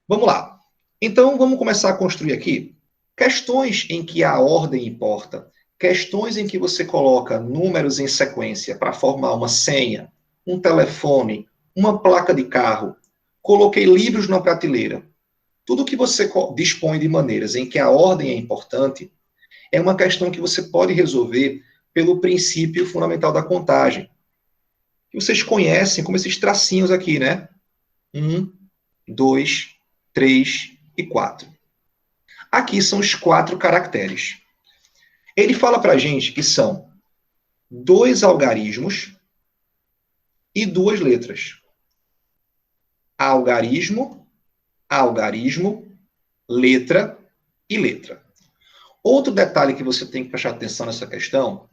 Vamos lá. Então vamos começar a construir aqui Questões em que a ordem importa, questões em que você coloca números em sequência para formar uma senha, um telefone, uma placa de carro, coloquei livros na prateleira. Tudo que você dispõe de maneiras em que a ordem é importante é uma questão que você pode resolver pelo princípio fundamental da contagem. Que vocês conhecem como esses tracinhos aqui, né? 1, 2, 3 e 4. Aqui são os 4 caracteres. Ele fala para a gente que são 2 algarismos e 2 letras. Algarismo, algarismo, letra e letra. Outro detalhe que você tem que prestar atenção nessa questão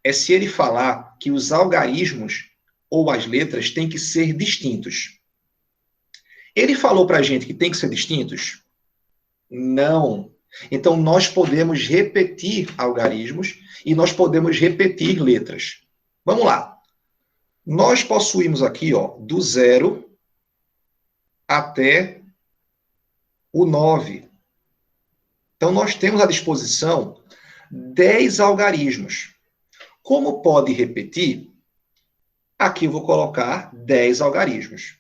é se ele falar que os algarismos ou as letras têm que ser distintos. Ele falou para a gente que tem que ser distintos? Não. Então, nós podemos repetir algarismos e nós podemos repetir letras. Vamos lá. Nós possuímos aqui, ó, do 0 até o 9. Então, nós temos à disposição 10 algarismos. Como pode repetir, aqui eu vou colocar 10 algarismos.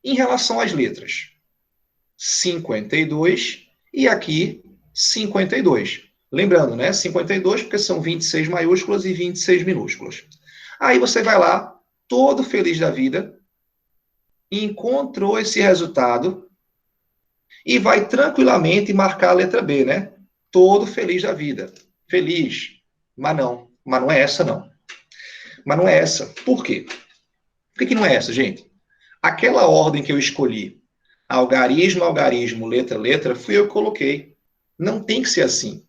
Em relação às letras, 52 e aqui 52. Lembrando, né? 52 porque são 26 maiúsculas e 26 minúsculas. Aí você vai lá, todo feliz da vida, encontrou esse resultado e vai tranquilamente marcar a letra B, né? Todo feliz da vida. Feliz. Mas não é essa, não. Mas não é essa. Por quê? Por que não é essa, gente? Aquela ordem que eu escolhi, algarismo, algarismo, letra, letra, fui eu que coloquei. Não tem que ser assim.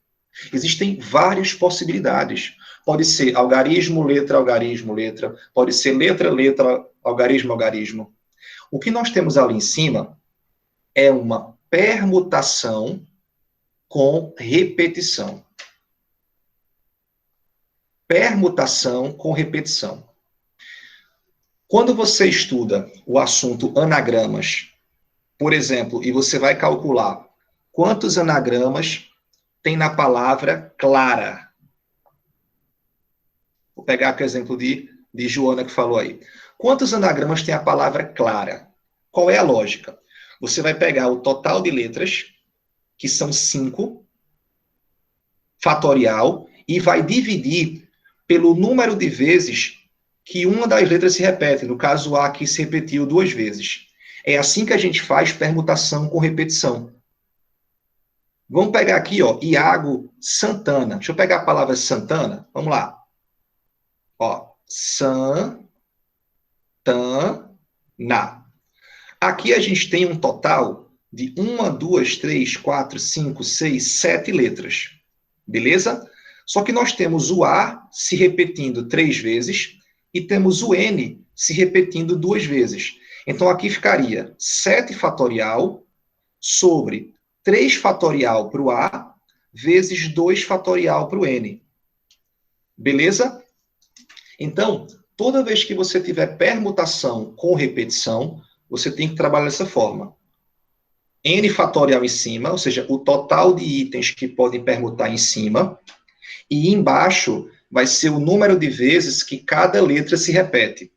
Existem várias possibilidades. Pode ser algarismo, letra, algarismo, letra. Pode ser letra, letra, algarismo, algarismo. O que nós temos ali em cima é uma permutação com repetição. Permutação com repetição. Quando você estuda o assunto anagramas, por exemplo, e você vai calcular quantos anagramas tem na palavra clara. Vou pegar aqui o exemplo de Joana que falou aí. Quantos anagramas tem a palavra clara? Qual é a lógica? Você vai pegar o total de letras, que são 5, fatorial, e vai dividir pelo número de vezes que uma das letras se repete. No caso, A aqui se repetiu 2 vezes. É assim que a gente faz permutação com repetição. Vamos pegar aqui, ó, Iago Santana. Deixa eu pegar a palavra Santana. Vamos lá. Ó, Santana. Aqui a gente tem um total de 1, 2, 3, 4, 5, 6, 7 letras. Beleza? Só que nós temos o A se repetindo 3 vezes e temos o N se repetindo 2 vezes. Então, aqui ficaria 7 fatorial sobre 3 fatorial para o A vezes 2 fatorial para o N. Beleza? Então, toda vez que você tiver permutação com repetição, você tem que trabalhar dessa forma. N fatorial em cima, ou seja, o total de itens que podem permutar em cima, e embaixo vai ser o número de vezes que cada letra se repete.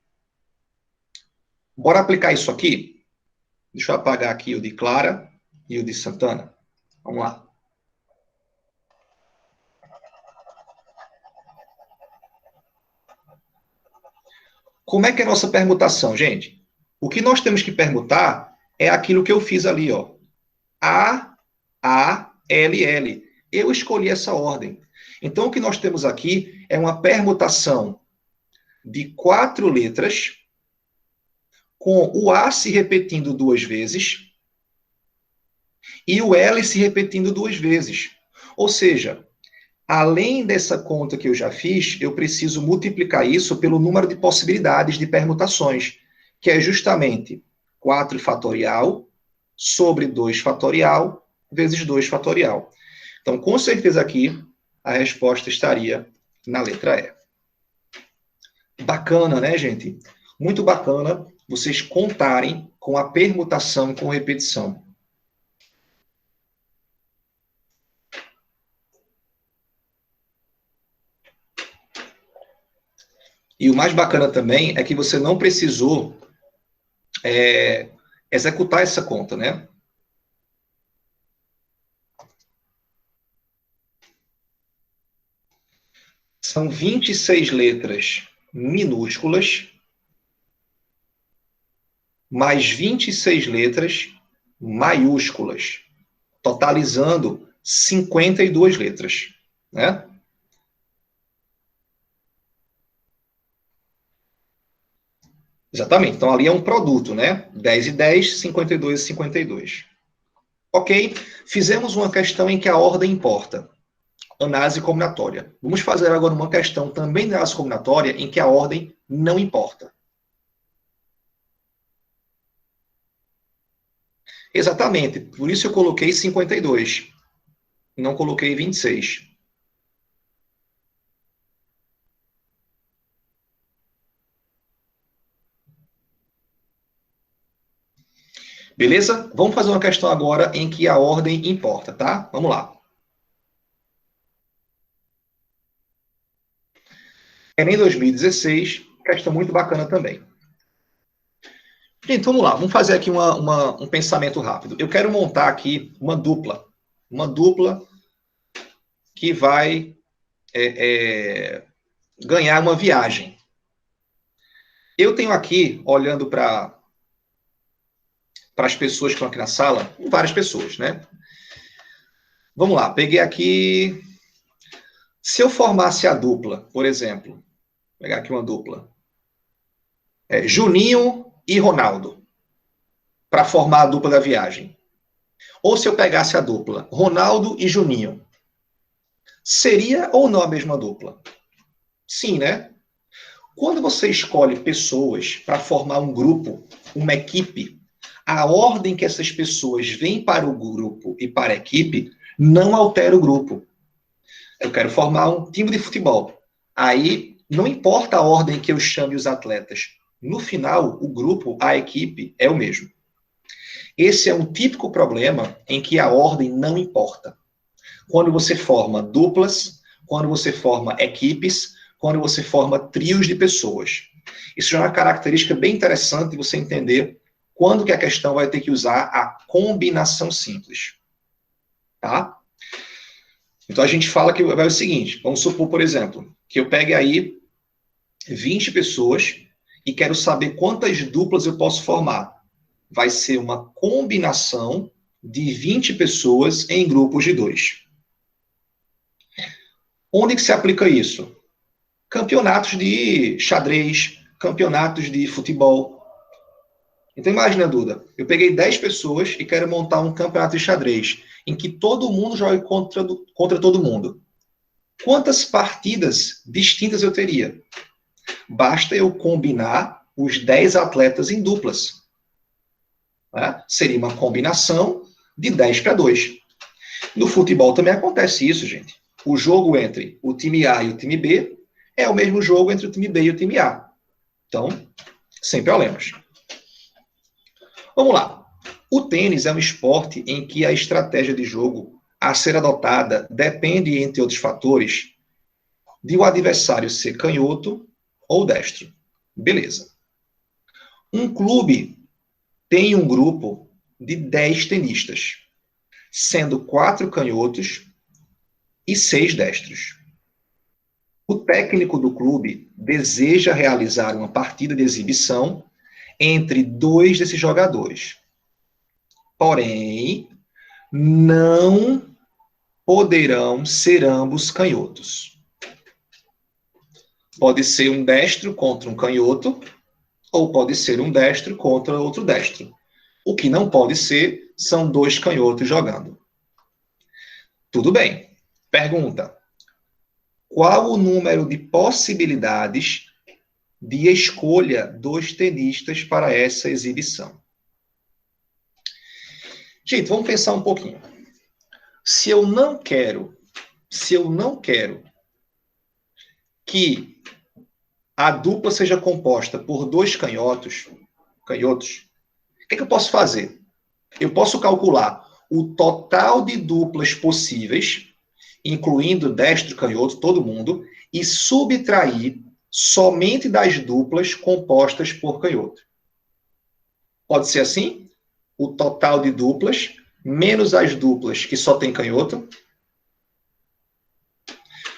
Bora aplicar isso aqui? Deixa eu apagar aqui o de Clara e o de Santana. Vamos lá. Como é que é a nossa permutação, gente? O que nós temos que permutar é aquilo que eu fiz ali, ó. A, L, L. Eu escolhi essa ordem. Então, o que nós temos aqui é uma permutação de 4 letras, com o A se repetindo 2 vezes e o L se repetindo 2 vezes. Ou seja, além dessa conta que eu já fiz, eu preciso multiplicar isso pelo número de possibilidades de permutações, que é justamente 4 fatorial sobre 2 fatorial vezes 2 fatorial. Então, com certeza aqui, a resposta estaria na letra E. Bacana, né, gente? Muito bacana vocês contarem com a permutação com repetição. E o mais bacana também é que você não precisou executar essa conta, né? São 26 letras minúsculas, mais 26 letras maiúsculas, totalizando 52 letras, né? Exatamente. Então, ali é um produto, né? 10 e 10, 52 e 52. Ok? Fizemos uma questão em que a ordem importa. Análise combinatória. Vamos fazer agora uma questão também de análise combinatória em que a ordem não importa. Exatamente. Por isso eu coloquei 52. Não coloquei 26. Beleza? Vamos fazer uma questão agora em que a ordem importa, tá? Vamos lá. Enem 2016, questão muito bacana também. Gente, vamos lá. Vamos fazer aqui um pensamento rápido. Eu quero montar aqui uma dupla. Uma dupla que vai ganhar uma viagem. Eu tenho aqui, olhando para as pessoas que estão aqui na sala, várias pessoas, né? Vamos lá, peguei aqui. Se eu formasse a dupla, por exemplo, vou pegar aqui uma dupla. Juninho e Ronaldo, para formar a dupla da viagem. Ou se eu pegasse a dupla Ronaldo e Juninho, seria ou não a mesma dupla? Sim, né? Quando você escolhe pessoas para formar um grupo, uma equipe, a ordem que essas pessoas vêm para o grupo e para a equipe não altera o grupo. Eu quero formar um time de futebol. Aí, não importa a ordem que eu chame os atletas. No final, o grupo, a equipe, é o mesmo. Esse é um típico problema em que a ordem não importa. Quando você forma duplas, quando você forma equipes, quando você forma trios de pessoas. Isso já é uma característica bem interessante de você entender quando que a questão vai ter que usar a combinação simples. Tá? Então a gente fala que vai o seguinte, vamos supor, por exemplo, que eu pegue aí 20 pessoas e quero saber quantas duplas eu posso formar. Vai ser uma combinação de 20 pessoas em grupos de 2. Onde que se aplica isso? Campeonatos de xadrez, campeonatos de futebol. Então imagina, Duda, eu peguei 10 pessoas e quero montar um campeonato de xadrez, em que todo mundo joga contra todo mundo. Quantas partidas distintas eu teria? Basta eu combinar os 10 atletas em duplas. Né? Seria uma combinação de 10 para 2. No futebol também acontece isso, gente. O jogo entre o time A e o time B é o mesmo jogo entre o time B e o time A. Então, sem problemas. Vamos lá. O tênis é um esporte em que a estratégia de jogo a ser adotada depende, entre outros fatores, de o adversário ser canhoto ou destro. Beleza. Um clube tem um grupo de 10 tenistas, sendo 4 canhotos e 6 destros. O técnico do clube deseja realizar uma partida de exibição entre 2 desses jogadores. Porém, não poderão ser ambos canhotos. Pode ser um destro contra um canhoto, ou pode ser um destro contra outro destro. O que não pode ser são 2 canhotos jogando. Tudo bem. Pergunta: qual o número de possibilidades de escolha dos tenistas para essa exibição? Gente, vamos pensar um pouquinho. Se eu não quero que a dupla seja composta por 2 canhotos, o que eu posso fazer? Eu posso calcular o total de duplas possíveis, incluindo destro, canhoto, todo mundo, e subtrair somente das duplas compostas por canhoto. Pode ser assim? O total de duplas menos as duplas que só tem canhoto.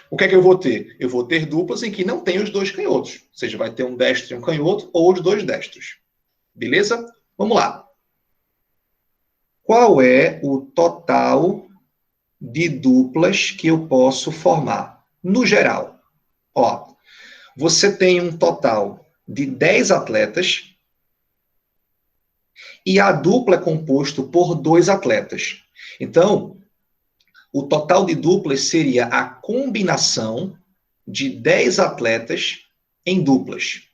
O que é que eu vou ter? Eu vou ter duplas em que não tem os dois canhotos. Ou seja, vai ter um destro e um canhoto ou os dois destros. Beleza? Vamos lá. Qual é o total de duplas que eu posso formar? No geral, ó, você tem um total de 10 atletas e a dupla é composto por 2 atletas. Então, o total de duplas seria a combinação de 10 atletas em duplas.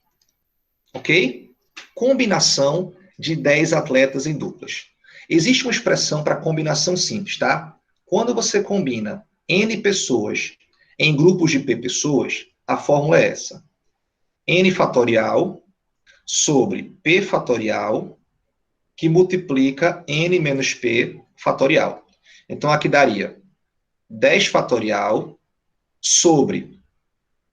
Ok? Combinação de 10 atletas em duplas. Existe uma expressão para combinação simples, tá? Quando você combina N pessoas em grupos de P pessoas, a fórmula é essa. N fatorial sobre P fatorial que multiplica N menos P fatorial. Então, aqui daria 10 fatorial sobre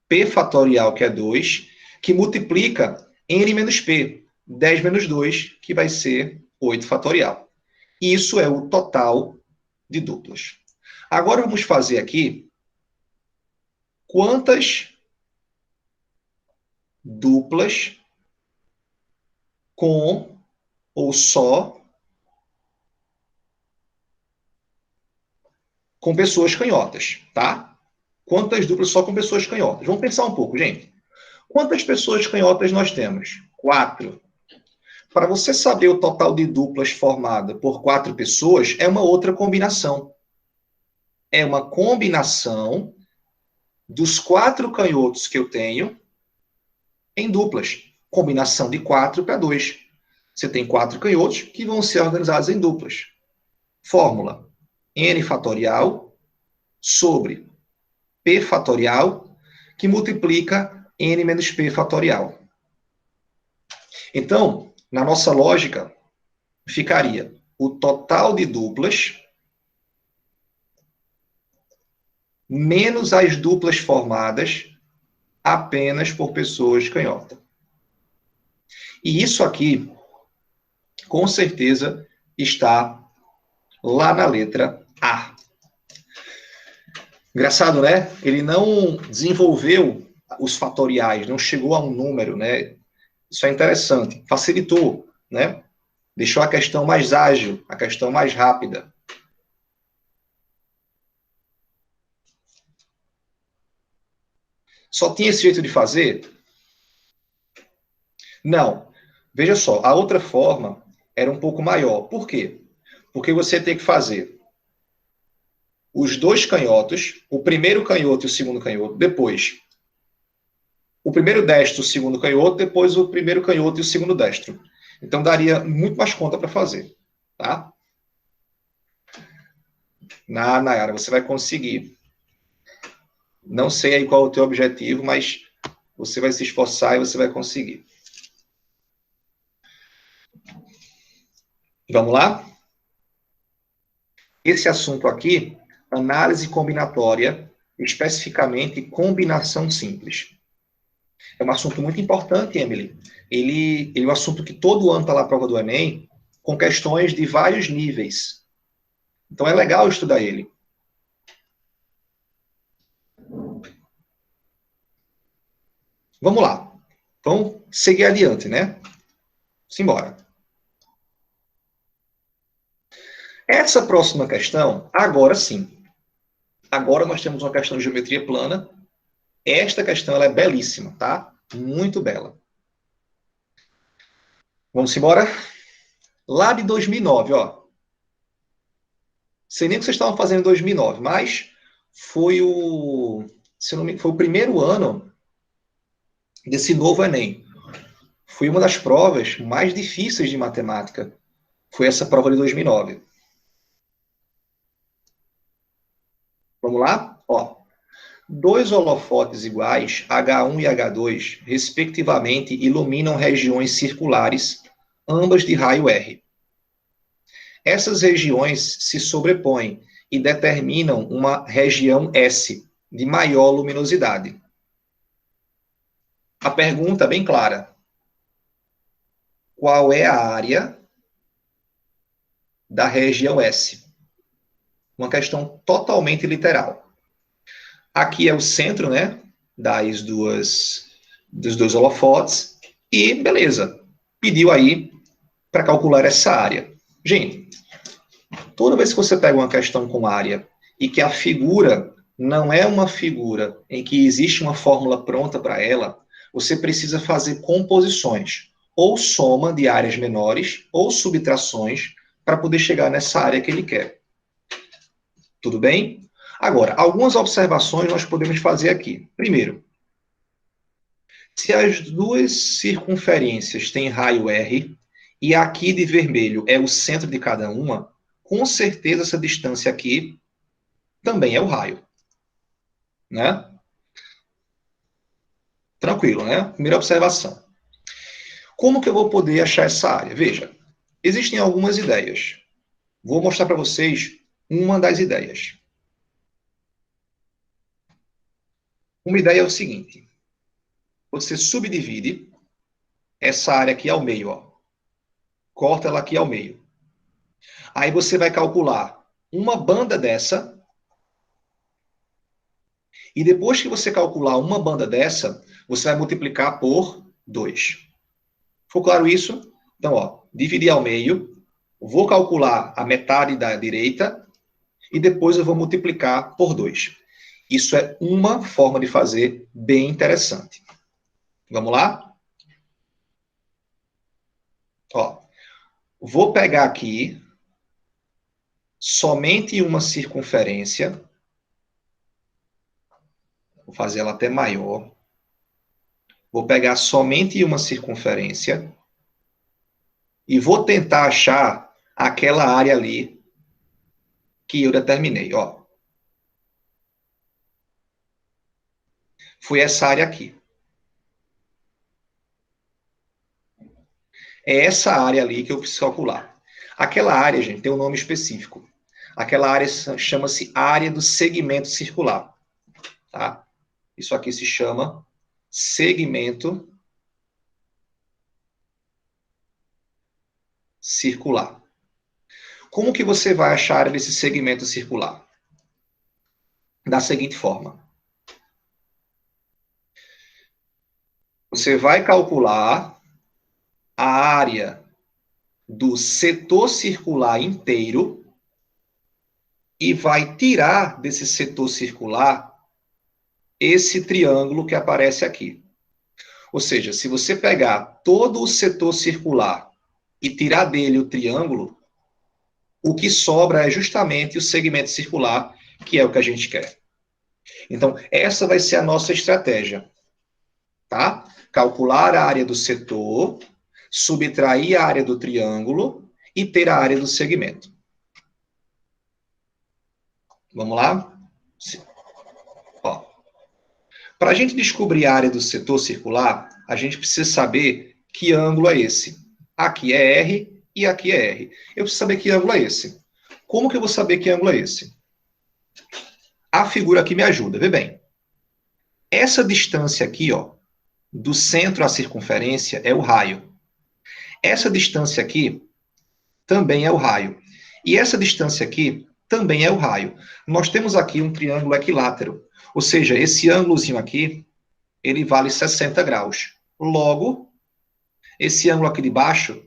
P fatorial, que é 2, que multiplica N menos P, 10 menos 2, que vai ser 8 fatorial. Isso é o total de duplas. Agora vamos fazer aqui quantas duplas com ou só com pessoas canhotas, tá? Quantas duplas só com pessoas canhotas? Vamos pensar um pouco, gente. Quantas pessoas canhotas nós temos? 4. Para você saber o total de duplas formada por 4 pessoas, é uma outra combinação. É uma combinação dos 4 canhotos que eu tenho em duplas. Combinação de 4 para 2. Você tem 4 canhotos que vão ser organizados em duplas. Fórmula: N fatorial sobre P fatorial, que multiplica N menos P fatorial. Então, na nossa lógica, ficaria o total de duplas menos as duplas formadas apenas por pessoas canhotas. E isso aqui, com certeza, está lá na letra A. Engraçado, né? Ele não desenvolveu os fatoriais, não chegou a um número, né? Isso é interessante. Facilitou, né? Deixou a questão mais ágil, a questão mais rápida. Só tinha esse jeito de fazer? Não. Veja só, a outra forma era um pouco maior. Por quê? Porque você tem que fazer os 2 canhotos, o primeiro canhoto e o segundo canhoto, depois o primeiro destro, o segundo canhoto, depois o primeiro canhoto e o segundo destro. Então daria muito mais conta para fazer, tá? Nayara, você vai conseguir. Não sei aí qual é o teu objetivo, mas você vai se esforçar e você vai conseguir. Vamos lá? Esse assunto aqui, análise combinatória, especificamente combinação simples. É um assunto muito importante, Emily. Ele é um assunto que todo ano está lá na prova do Enem, com questões de vários níveis. Então é legal estudar ele. Vamos lá. Então, seguir adiante, né? Simbora. Essa próxima questão, agora sim. Agora nós temos uma questão de geometria plana. Esta questão ela é belíssima, tá? Muito bela. Vamos embora? Lá de 2009, ó. Sei nem o que vocês estavam fazendo em 2009, mas foi se não me, foi o primeiro ano desse novo Enem. Foi uma das provas mais difíceis de matemática. Foi essa prova de 2009. Vamos lá? Ó. 2 holofotes iguais, H1 e H2, respectivamente, iluminam regiões circulares, ambas de raio R. Essas regiões se sobrepõem e determinam uma região S, de maior luminosidade. A pergunta é bem clara. Qual é a área da região S? Uma questão totalmente literal. Aqui é o centro, né, dos dois holofotes, e beleza, pediu aí para calcular essa área. Gente, toda vez que você pega uma questão com área e que a figura não é uma figura em que existe uma fórmula pronta para ela, você precisa fazer composições, ou soma de áreas menores, ou subtrações, para poder chegar nessa área que ele quer. Tudo bem? Agora, algumas observações nós podemos fazer aqui. Primeiro, se as duas circunferências têm raio R, e aqui de vermelho é o centro de cada uma, com certeza essa distância aqui também é o raio. Né? Tranquilo, né? Primeira observação. Como que eu vou poder achar essa área? Veja, existem algumas ideias. Vou mostrar para vocês uma das ideias. Uma ideia é o seguinte. Você subdivide essa área aqui ao meio, ó. Corta ela aqui ao meio. Aí você vai calcular uma banda dessa. E depois que você calcular uma banda dessa, você vai multiplicar por 2. Ficou claro isso? Então, ó, dividir ao meio. Vou calcular a metade da direita. E depois eu vou multiplicar por 2. Isso é uma forma de fazer bem interessante. Vamos lá? Ó, vou pegar aqui somente uma circunferência. Vou fazer ela até maior. Vou pegar somente uma circunferência e vou tentar achar aquela área ali que eu determinei. Ó. Foi essa área aqui. É essa área ali que eu preciso calcular. Aquela área, gente, tem um nome específico. Aquela área chama-se área do segmento circular. Tá? Isso aqui se chama segmento circular. Como que você vai achar a área desse segmento circular? Da seguinte forma. Você vai calcular a área do setor circular inteiro e vai tirar desse setor circular esse triângulo que aparece aqui. Ou seja, se você pegar todo o setor circular e tirar dele o triângulo, o que sobra é justamente o segmento circular, que é o que a gente quer. Então, essa vai ser a nossa estratégia. Tá? Calcular a área do setor, subtrair a área do triângulo e ter a área do segmento. Vamos lá? Para a gente descobrir a área do setor circular, a gente precisa saber que ângulo é esse. Aqui é R e aqui é R. Eu preciso saber que ângulo é esse. Como que eu vou saber que ângulo é esse? A figura aqui me ajuda, vê bem. Essa distância aqui, ó, do centro à circunferência é o raio. Essa distância aqui também é o raio. E essa distância aqui também é o raio. Nós temos aqui um triângulo equilátero. Ou seja, esse ângulozinho aqui, ele vale 60 graus. Logo, esse ângulo aqui de baixo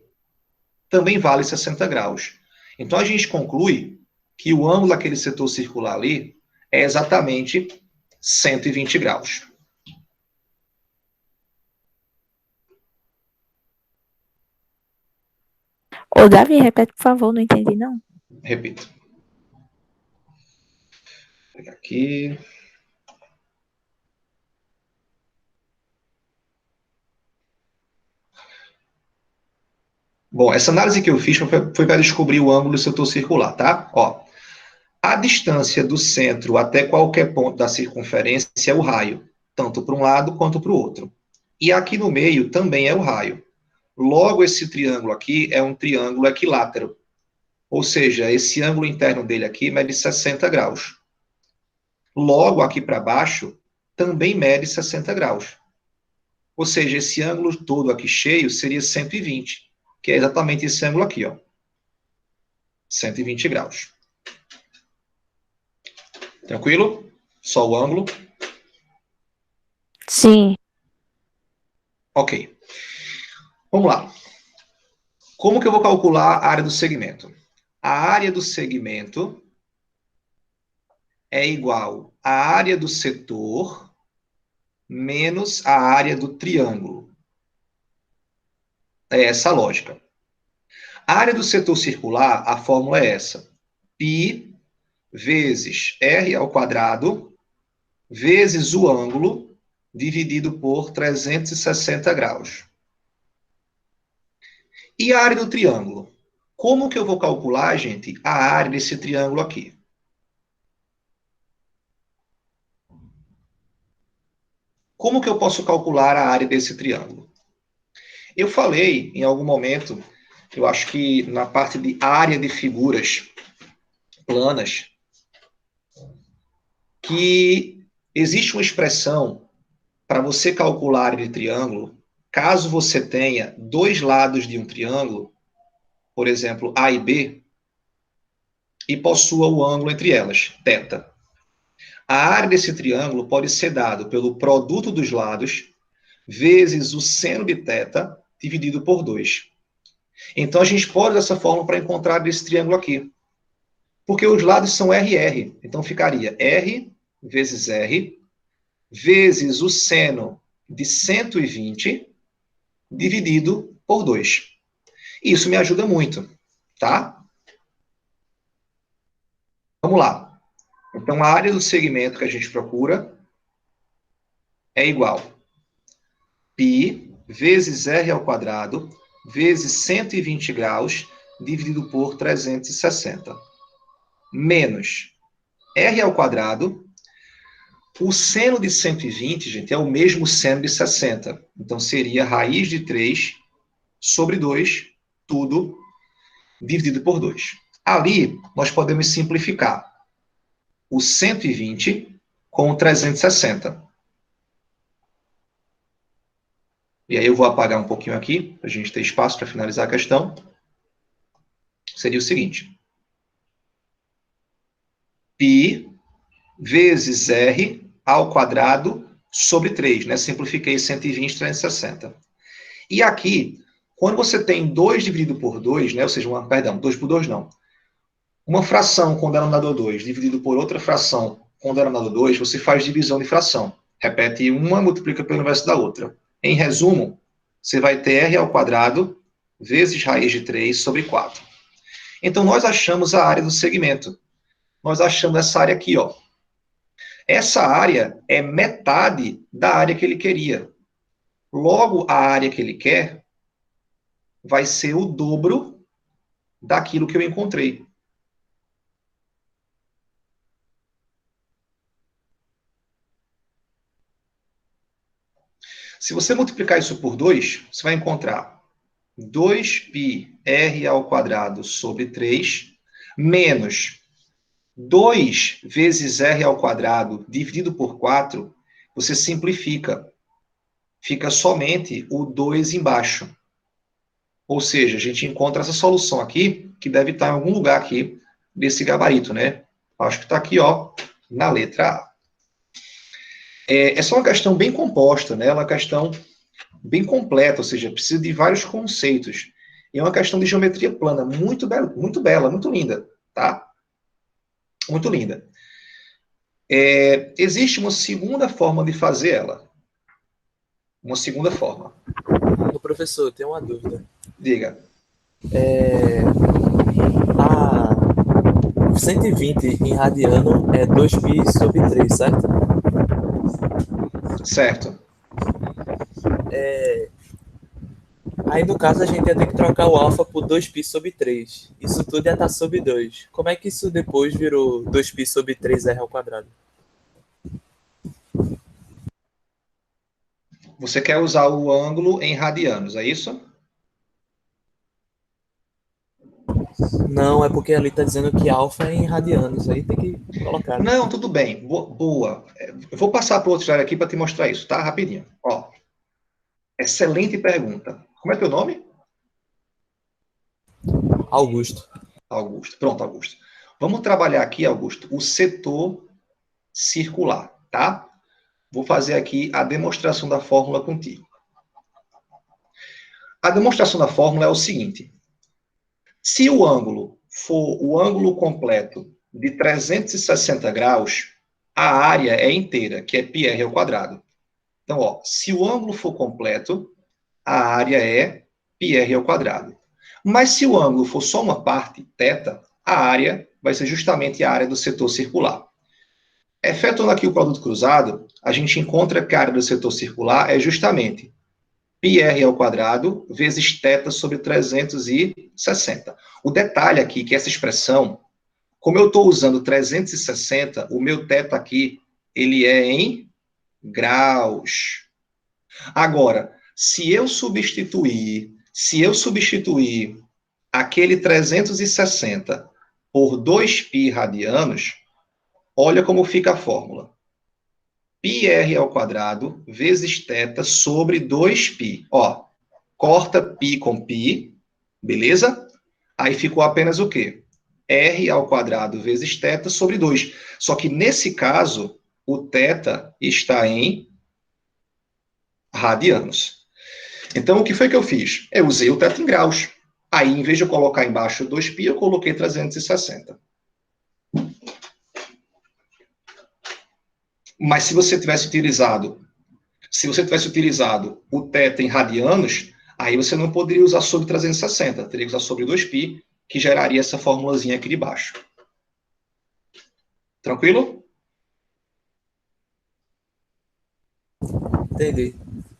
também vale 60 graus. Então, a gente conclui que o ângulo daquele setor circular ali é exatamente 120 graus. Ô, Davi, repete, por favor, não entendi, não. Repito. Vou pegar aqui. Bom, essa análise que eu fiz foi para descobrir o ângulo do setor circular, tá? Ó, a distância do centro até qualquer ponto da circunferência é o raio, tanto para um lado quanto para o outro. E aqui no meio também é o raio. Logo, esse triângulo aqui é um triângulo equilátero. Ou seja, esse ângulo interno dele aqui mede 60 graus. Logo, aqui para baixo, também mede 60 graus. Ou seja, esse ângulo todo aqui cheio seria 120, que é exatamente esse ângulo aqui, ó. 120 graus. Tranquilo? Só o ângulo? Sim. Ok. Vamos lá. Como que eu vou calcular a área do segmento? A área do segmento é igual à área do setor menos a área do triângulo. É essa a lógica. A área do setor circular, a fórmula é essa. Π vezes r ao quadrado vezes o ângulo dividido por 360 graus. E a área do triângulo? Como que eu vou calcular, gente, a área desse triângulo aqui? Como que eu posso calcular a área desse triângulo? Eu falei em algum momento, eu acho que na parte de área de figuras planas, que existe uma expressão para você calcular a área de triângulo, caso você tenha dois lados de um triângulo, por exemplo, A e B, e possua o ângulo entre elas, θ. A área desse triângulo pode ser dado pelo produto dos lados vezes o seno de θ dividido por 2. Então, a gente pode usar essa fórmula para encontrar esse triângulo aqui. Porque os lados são RR. Então, ficaria R vezes R vezes o seno de 120 dividido por 2. Isso me ajuda muito, tá? Vamos lá. Então, a área do segmento que a gente procura é igual a π vezes r ao quadrado vezes 120 graus dividido por 360. Menos r ao quadrado. O seno de 120, gente, é o mesmo seno de 60. Então, seria raiz de 3 sobre 2, tudo dividido por 2. Ali, nós podemos simplificar o 120 com o 360. E aí eu vou apagar um pouquinho aqui, para a gente ter espaço para finalizar a questão. Seria o seguinte. Π vezes R ao quadrado sobre 3, né? Simplifiquei 120, 360. E aqui, quando você tem 2 dividido por 2, né? Ou seja, 2 por 2 não. Uma fração com denominador 2 dividido por outra fração com denominador 2, você faz divisão de fração. Repete uma, multiplica pelo inverso da outra. Em resumo, você vai ter R ao quadrado vezes raiz de 3 sobre 4. Então, nós achamos a área do segmento. Nós achamos essa área aqui, ó. Essa área é metade da área que ele queria. Logo, a área que ele quer vai ser o dobro daquilo que eu encontrei. Se você multiplicar isso por 2, você vai encontrar 2πr ao quadrado sobre 3 menos 2 vezes r ao quadrado dividido por 4, você simplifica. Fica somente o 2 embaixo. Ou seja, a gente encontra essa solução aqui, que deve estar em algum lugar aqui desse gabarito, né? Acho que está aqui, ó, na letra A. Essa é uma questão bem composta, né? É uma questão bem completa, ou seja, precisa de vários conceitos. E é uma questão de geometria plana, muito bela, muito linda, tá? Muito linda. Existe uma segunda forma de fazer ela. Uma segunda forma. Ô, professor, tem uma dúvida. Diga. A 120 em radiano é 2π sobre 3, certo? Certo. Aí, no caso, a gente ia ter que trocar o alfa por 2π sobre 3. Isso tudo ia estar sobre 2. Como é que isso depois virou 2π sobre 3r ao quadrado? Você quer usar o ângulo em radianos, é isso? Não, é porque ali está dizendo que alfa é em radianos. Aí tem que colocar. Não, tudo bem. Boa. Eu vou passar para o outro slide aqui para te mostrar isso, tá? Rapidinho. Ó. Excelente pergunta. Como é teu nome? Augusto. Augusto. Pronto, Augusto. Vamos trabalhar aqui, Augusto, o setor circular, tá? Vou fazer aqui a demonstração da fórmula contigo. A demonstração da fórmula é o seguinte. Se o ângulo for o ângulo completo de 360 graus, a área é inteira, que é πr ao quadrado. Então, ó, se o ângulo for completo, a área é πr ao quadrado. Mas se o ângulo for só uma parte, θ, a área vai ser justamente a área do setor circular. Efetuando aqui o produto cruzado, a gente encontra que a área do setor circular é justamente πr ao quadrado vezes θ sobre 360. O detalhe aqui é que essa expressão, como eu estou usando 360, o meu θ aqui, ele é em graus. Agora, se eu substituir aquele 360 por 2π radianos, olha como fica a fórmula. πr ao quadrado vezes θ sobre 2π. Ó, corta π com π, beleza? Aí ficou apenas o quê? R ao quadrado vezes θ sobre 2. Só que nesse caso, o θ está em radianos. Então, o que foi que eu fiz? Eu usei o θ em graus. Aí, em vez de eu colocar embaixo 2π, eu coloquei 360. Mas se você tivesse utilizado o θ em radianos, aí você não poderia usar sobre 360, teria que usar sobre 2π, que geraria essa formulazinha aqui de baixo. Tranquilo? Entendi.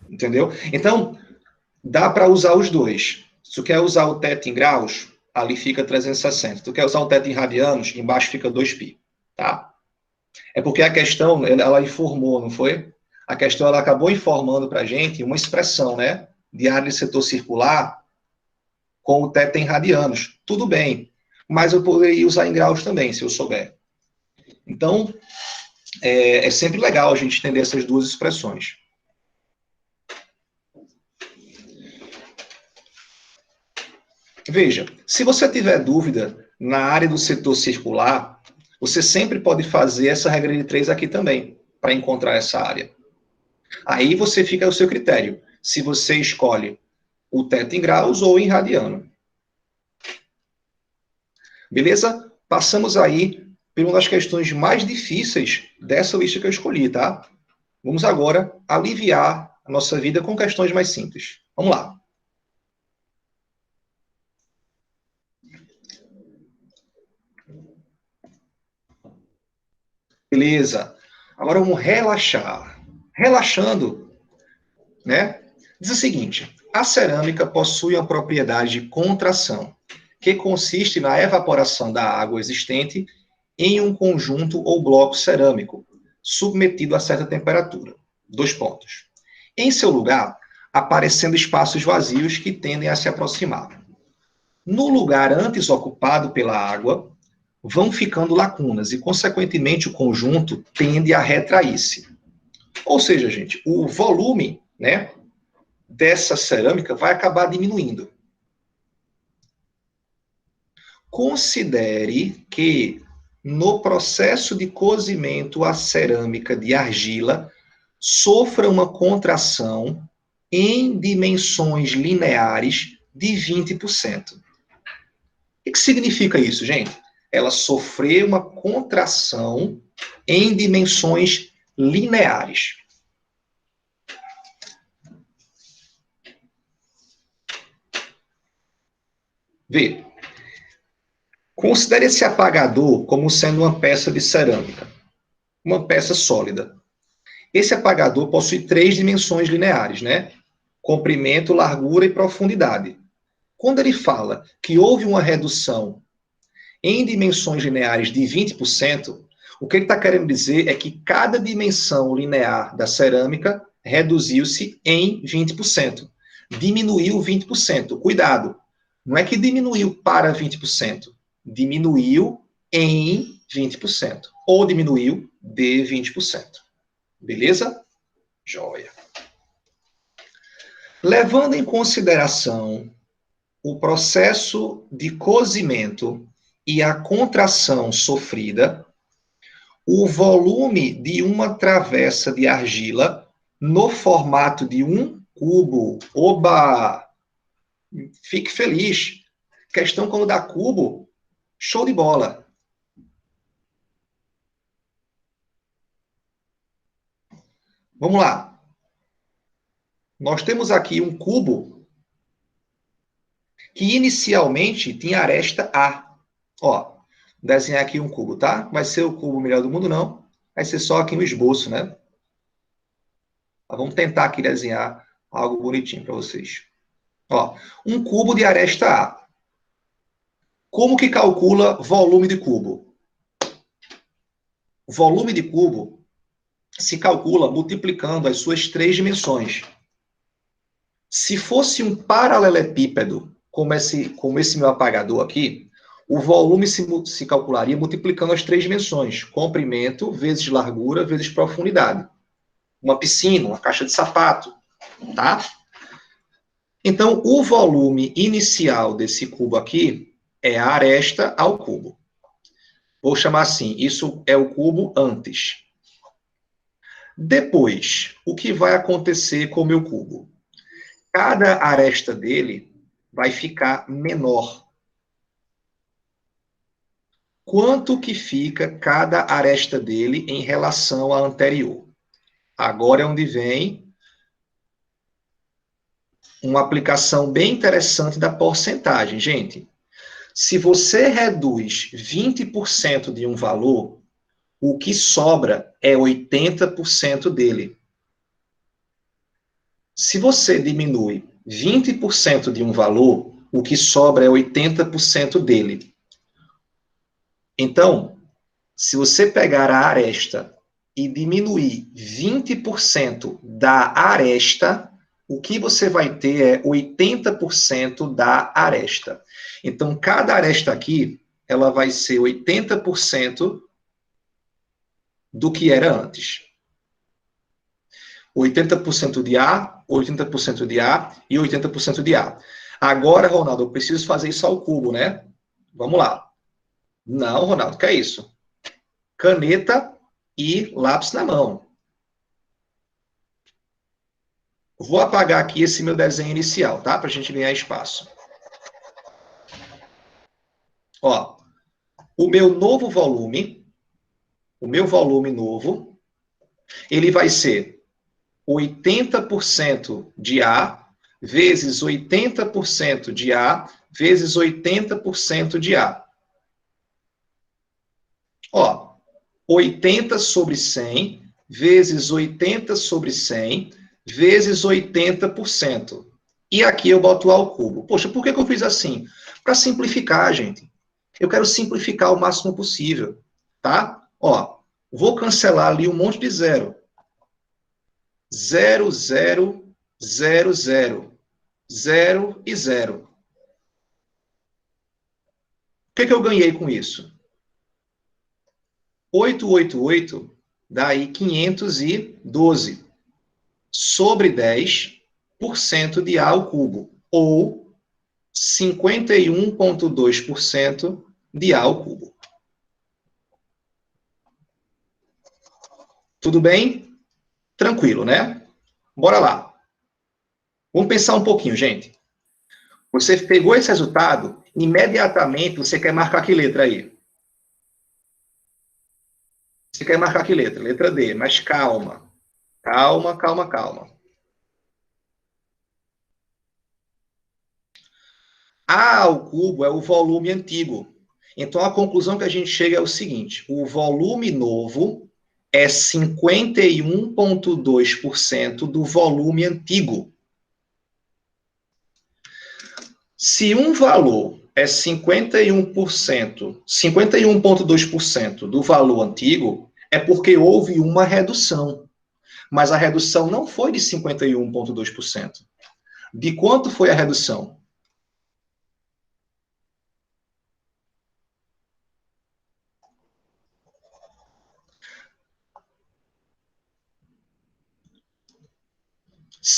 Entendeu? Então, dá para usar os dois. Se tu quer usar o θ em graus, ali fica 360. Se tu quer usar o θ em radianos, embaixo fica 2π. Tá? É porque a questão, ela informou, não foi? A questão, ela acabou informando para a gente uma expressão, né? De área de setor circular com o θ em radianos. Tudo bem, mas eu poderia usar em graus também, se eu souber. Então, é sempre legal a gente entender essas duas expressões. Veja, se você tiver dúvida na área do setor circular, você sempre pode fazer essa regra de 3 aqui também, para encontrar essa área. Aí você fica ao seu critério, se você escolhe o θ em graus ou em radiano. Beleza? Passamos aí por uma das questões mais difíceis dessa lista que eu escolhi, tá? Vamos agora aliviar a nossa vida com questões mais simples. Vamos lá. Beleza. Agora vamos relaxar. Relaxando, né? Diz o seguinte: a cerâmica possui uma propriedade de contração, que consiste na evaporação da água existente em um conjunto ou bloco cerâmico, submetido a certa temperatura. 2 pontos. Em seu lugar, aparecendo espaços vazios que tendem a se aproximar. No lugar antes ocupado pela água, vão ficando lacunas e, consequentemente, o conjunto tende a retrair-se. Ou seja, gente, o volume, né, dessa cerâmica vai acabar diminuindo. Considere que, no processo de cozimento, a cerâmica de argila sofra uma contração em dimensões lineares de 20%. O que significa isso, gente? Ela sofreu uma contração em dimensões lineares. Vê. Considere esse apagador como sendo uma peça de cerâmica, uma peça sólida. Esse apagador possui 3 dimensões lineares, né? Comprimento, largura e profundidade. Quando ele fala que houve uma redução em dimensões lineares de 20%, o que ele está querendo dizer é que cada dimensão linear da cerâmica reduziu-se em 20%. Diminuiu 20%. Cuidado, não é que diminuiu para 20%. Diminuiu em 20%. Ou diminuiu de 20%. Beleza? Joia. Levando em consideração o processo de cozimento e a contração sofrida, o volume de uma travessa de argila no formato de um cubo. Oba! Fique feliz. Questão quando dá cubo, show de bola. Vamos lá. Nós temos aqui um cubo que inicialmente tinha aresta A. Ó, desenhar aqui um cubo, tá? Vai ser o cubo melhor do mundo, não. Vai ser só aqui um esboço, né? Mas vamos tentar aqui desenhar algo bonitinho para vocês. Ó, um cubo de aresta A. Como que calcula volume de cubo? O volume de cubo se calcula multiplicando as suas três dimensões. Se fosse um paralelepípedo, como esse meu apagador aqui, o volume se calcularia multiplicando as três dimensões. Comprimento vezes largura vezes profundidade. Uma piscina, uma caixa de sapato, tá? Então, o volume inicial desse cubo aqui é a aresta ao cubo. Vou chamar assim, isso é o cubo antes. Depois, o que vai acontecer com o meu cubo? Cada aresta dele vai ficar menor. Quanto que fica cada aresta dele em relação à anterior? Agora é onde vem uma aplicação bem interessante da porcentagem. Gente, se você reduz 20% de um valor, o que sobra é 80% dele. Se você diminui 20% de um valor, o que sobra é 80% dele. Então, se você pegar a aresta e diminuir 20% da aresta, o que você vai ter é 80% da aresta. Então, cada aresta aqui, ela vai ser 80% do que era antes. 80% de A, 80% de A e 80% de A. Agora, Ronaldo, eu preciso fazer isso ao cubo, né? Vamos lá. Não, Ronaldo, que é isso? Caneta e lápis na mão. Vou apagar aqui esse meu desenho inicial, tá? Para a gente ganhar espaço. Ó, o meu volume novo, ele vai ser 80% de A vezes 80% de A vezes 80% de A. Ó, 80 sobre 100 vezes 80 sobre 100 vezes 80%. E aqui eu boto A ao cubo. Poxa, por que eu fiz assim? Para simplificar, gente. Eu quero simplificar o máximo possível, tá? Ó, vou cancelar ali um monte de zero. 0, 0, 0, 0. 0 e 0. O que eu ganhei com isso? 888 dá aí 512 sobre 10% de A ao cubo, ou 51,2% de A ao cubo. Tudo bem? Tranquilo, né? Bora lá. Vamos pensar um pouquinho, gente. Você pegou esse resultado, imediatamente você quer marcar que letra aí? Você quer marcar que letra? Letra D, mas calma. Calma, calma, calma. A ao cubo é o volume antigo. Então, a conclusão que a gente chega é o seguinte: o volume novo é 51,2% do volume antigo. Se um valor é 51,2% do valor antigo, é porque houve uma redução. Mas a redução não foi de 51,2%. De quanto foi a redução?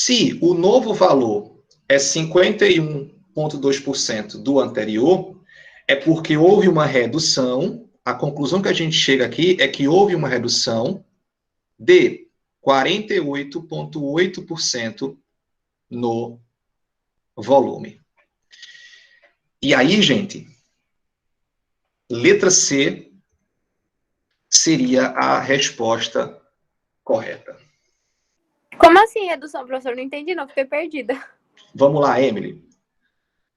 Se o novo valor é 51,2% do anterior, é porque houve uma redução. A conclusão que a gente chega aqui é que houve uma redução de 48,8% no volume. E aí, gente, letra C seria a resposta correta. Como assim redução, professor? Não entendi, não. Fiquei perdida. Vamos lá, Emily.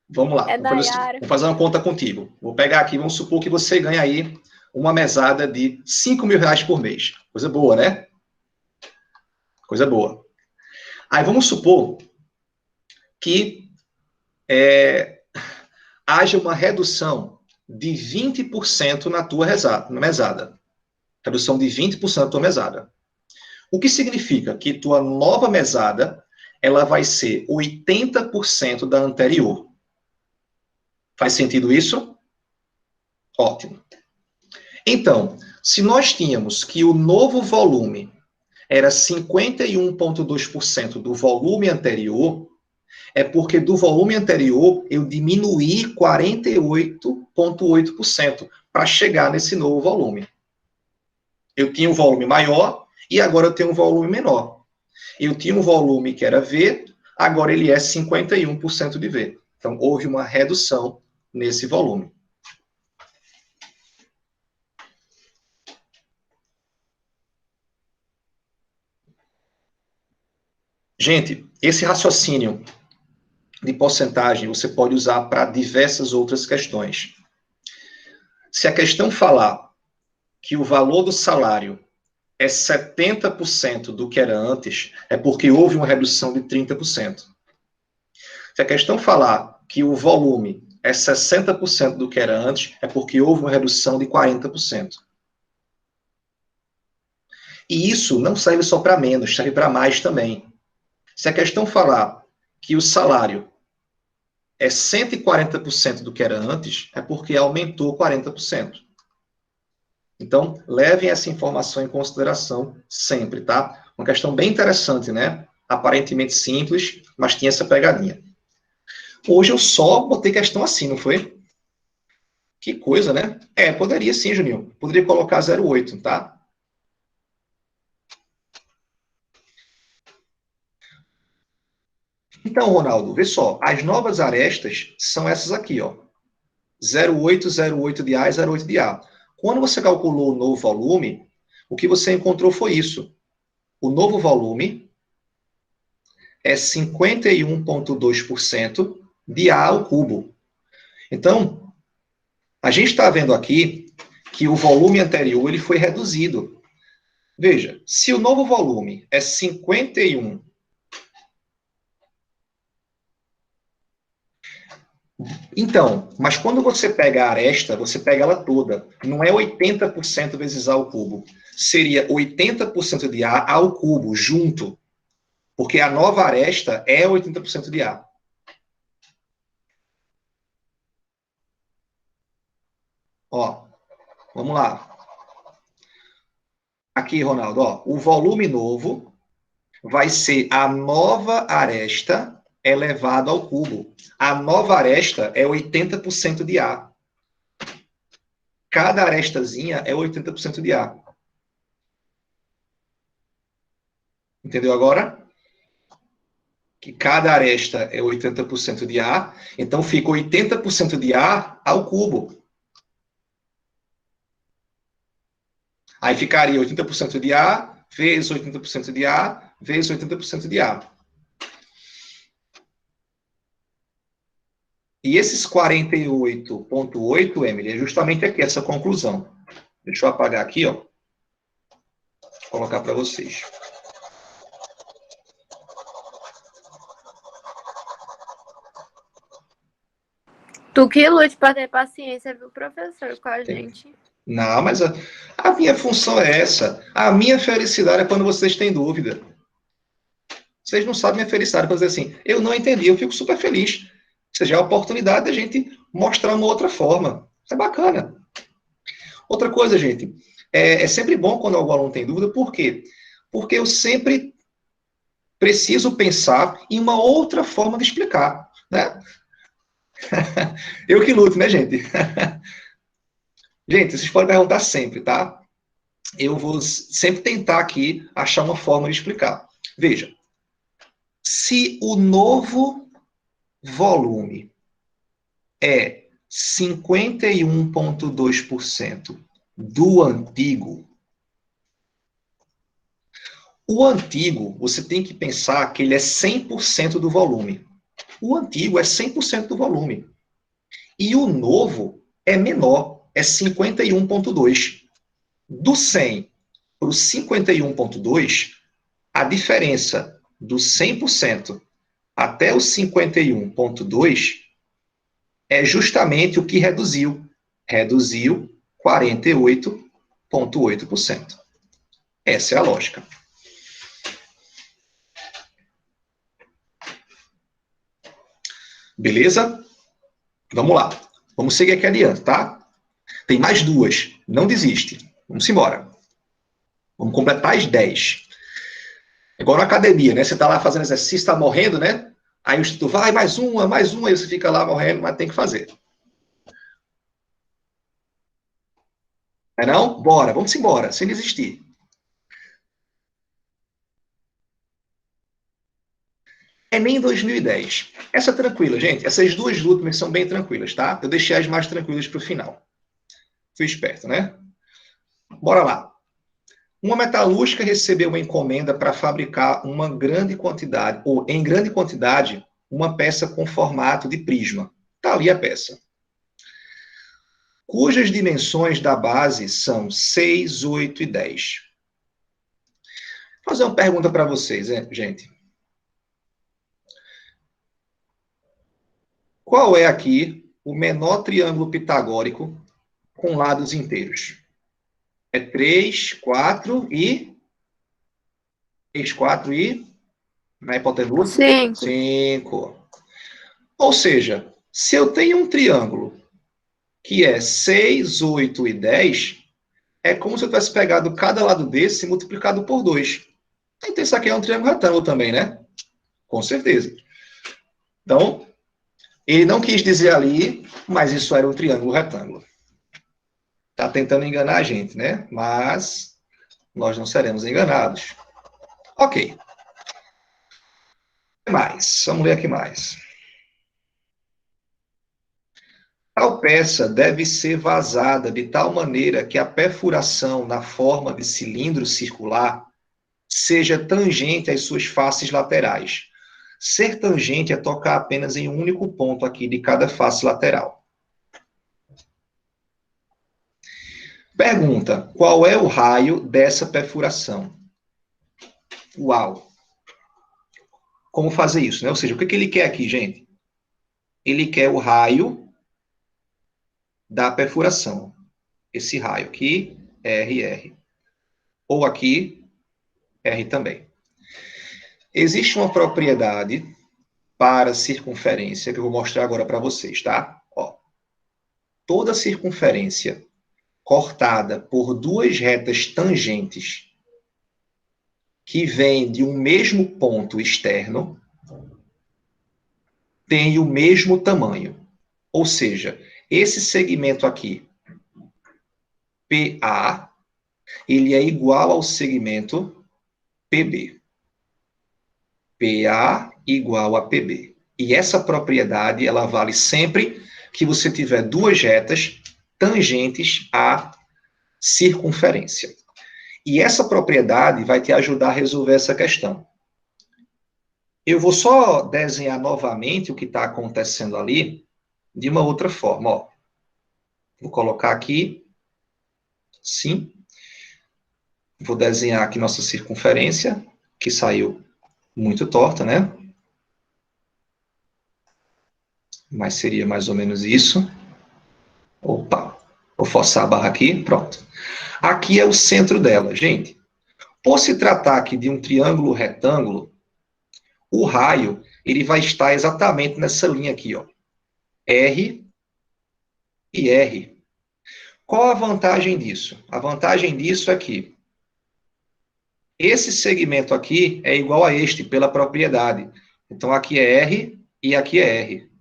Vamos lá. É Vamos fazer uma conta contigo. Vou pegar aqui, vamos supor que você ganha aí uma mesada de 5 mil reais por mês. Coisa boa, né? Coisa boa. Aí vamos supor que haja uma redução de 20% na tua mesada. Redução de 20% da tua mesada. O que significa que tua nova mesada, ela vai ser 80% da anterior. Faz sentido isso? Ótimo. Então, se nós tínhamos que o novo volume era 51,2% do volume anterior, é porque do volume anterior eu diminuí 48,8% para chegar nesse novo volume. Eu tinha um volume maior e agora eu tenho um volume menor. Eu tinha um volume que era V, agora ele é 51% de V. Então, houve uma redução nesse volume. Gente, esse raciocínio de porcentagem você pode usar para diversas outras questões. Se a questão falar que o valor do salário é 70% do que era antes, é porque houve uma redução de 30%. Se a questão falar que o volume é 60% do que era antes, é porque houve uma redução de 40%. E isso não serve só para menos, serve para mais também. Se a questão falar que o salário é 140% do que era antes, é porque aumentou 40%. Então, levem essa informação em consideração sempre, tá? Uma questão bem interessante, né? Aparentemente simples, mas tinha essa pegadinha. Hoje eu só botei questão assim, não foi? Que coisa, né? Poderia sim, Juninho. Poderia colocar 0,8, tá? Então, Ronaldo, vê só. As novas arestas são essas aqui, ó. 0,8, 0,8 de A e 0,8 de A. Quando você calculou o novo volume, o que você encontrou foi isso. O novo volume é 51,2% de A ao cubo. Então, a gente está vendo aqui que o volume anterior ele foi reduzido. Veja, se o novo volume é 51. Então, mas quando você pega a aresta, você pega ela toda. Não é 80% vezes A ao cubo. Seria 80% de A ao cubo, junto. Porque a nova aresta é 80% de A. Ó, vamos lá. Aqui, Ronaldo, ó, o volume novo vai ser a nova aresta elevado ao cubo. A nova aresta é 80% de A. Cada arestazinha é 80% de A. Entendeu agora? Que cada aresta é 80% de A, então fica 80% de A ao cubo. Aí ficaria 80% de A vezes 80% de A vezes 80% de A. E esses 48,8, Emily, é justamente aqui essa conclusão. Deixa eu apagar aqui, ó. Vou colocar para vocês. Tu que lute para ter paciência, viu, professor, com a gente. Não, mas a minha função é essa. A minha felicidade é quando vocês têm dúvida. Vocês não sabem a felicidade para dizer assim, eu não entendi, eu fico super feliz. Ou seja, é a oportunidade da gente mostrar uma outra forma. Isso é bacana. Outra coisa, gente, é sempre bom quando algum aluno tem dúvida, por quê? Porque eu sempre preciso pensar em uma outra forma de explicar, né? Eu que luto, né, gente? Gente, vocês podem perguntar sempre, tá? Eu vou sempre tentar aqui achar uma forma de explicar. Veja, se o novo volume é 51,2% do antigo, o antigo, você tem que pensar que ele é 100% do volume. O antigo é 100% do volume. E o novo é menor, é 51,2%. Do 100 para o 51,2%, a diferença do 100% até o 51,2% é justamente o que reduziu. Reduziu 48,8%. Essa é a lógica. Beleza? Vamos lá. Vamos seguir aqui adiante, tá? Tem mais duas. Não desiste. Vamos embora. Vamos completar as 10. Igual na academia, né? Você tá lá fazendo exercício, tá morrendo, né? Aí o instituto vai, mais uma, aí você fica lá morrendo, mas tem que fazer. Não é não? Bora, vamos embora, sem desistir. Enem 2010. Essa é tranquila, gente. Essas duas últimas são bem tranquilas, tá? Eu deixei as mais tranquilas para o final. Fui esperto, né? Bora lá. Uma metalúrgica recebeu uma encomenda para fabricar uma grande quantidade, ou em grande quantidade, uma peça com formato de prisma. Está ali a peça. Cujas dimensões da base são 6, 8 e 10. Vou fazer uma pergunta para vocês, gente. Qual é aqui o menor triângulo pitagórico com lados inteiros? É 3, 4 e... 3, 4 e... Na hipotenusa? 5. 5. Ou seja, se eu tenho um triângulo que é 6, 8 e 10, é como se eu tivesse pegado cada lado desse e multiplicado por 2. Então, isso aqui é um triângulo retângulo também, né? Com certeza. Então, ele não quis dizer ali, mas isso era um triângulo retângulo. Está tentando enganar a gente, né? Mas nós não seremos enganados. Ok. O que mais? Vamos ler aqui mais. Tal peça deve ser vazada de tal maneira que a perfuração na forma de cilindro circular seja tangente às suas faces laterais. Ser tangente é tocar apenas em um único ponto aqui de cada face lateral. Pergunta: qual é o raio dessa perfuração? Uau! Como fazer isso, né? Ou seja, o que ele quer aqui, gente? Ele quer o raio da perfuração. Esse raio aqui, RR. Ou aqui, R também. Existe uma propriedade para circunferência que eu vou mostrar agora para vocês, tá? Ó, toda circunferência cortada por duas retas tangentes que vêm de um mesmo ponto externo tem o mesmo tamanho. Ou seja, esse segmento aqui, PA, ele é igual ao segmento PB. PA igual a PB. E essa propriedade, ela vale sempre que você tiver duas retas tangentes à circunferência. E essa propriedade vai te ajudar a resolver essa questão. Eu vou só desenhar novamente o que está acontecendo ali de uma outra forma. Ó. Vou colocar aqui, sim. Vou desenhar aqui nossa circunferência, que saiu muito torta, né? Mas seria mais ou menos isso. Opa, vou forçar a barra aqui, pronto. Aqui é o centro dela, gente. Por se tratar aqui de um triângulo retângulo, o raio, ele vai estar exatamente nessa linha aqui, ó. R e R. Qual a vantagem disso? A vantagem disso é que Esse segmento aqui é igual a este, pela propriedade. Então, aqui é R e aqui é R.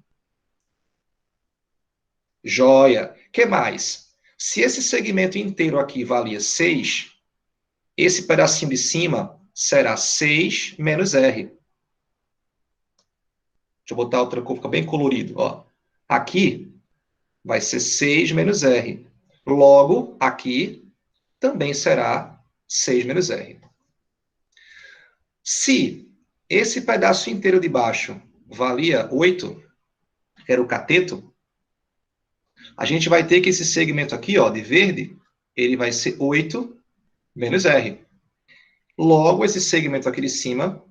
Joia. O que mais? Se esse segmento inteiro aqui valia 6, esse pedacinho de cima será 6 menos R. Deixa eu botar outra cor, fica bem colorido. Ó. Aqui vai ser 6 menos R. Logo, aqui também será 6 menos R. Se esse pedaço inteiro de baixo valia 8, era o cateto, a gente vai ter que esse segmento aqui, ó, de verde, ele vai ser 8 menos R. Logo, esse segmento aqui de cima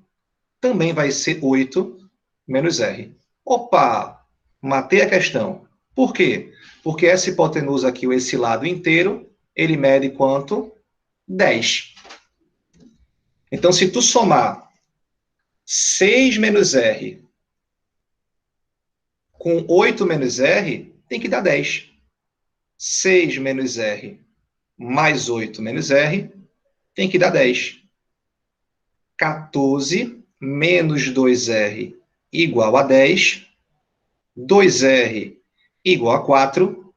também vai ser 8 menos R. Opa! Matei a questão. Por quê? Porque essa hipotenusa aqui, ou esse lado inteiro, ele mede quanto? 10. Então, se tu somar 6 menos R com 8 menos R, tem que dar 10. 6 menos R mais 8 menos R tem que dar 10. 14 menos 2R igual a 10. 2R igual a 4.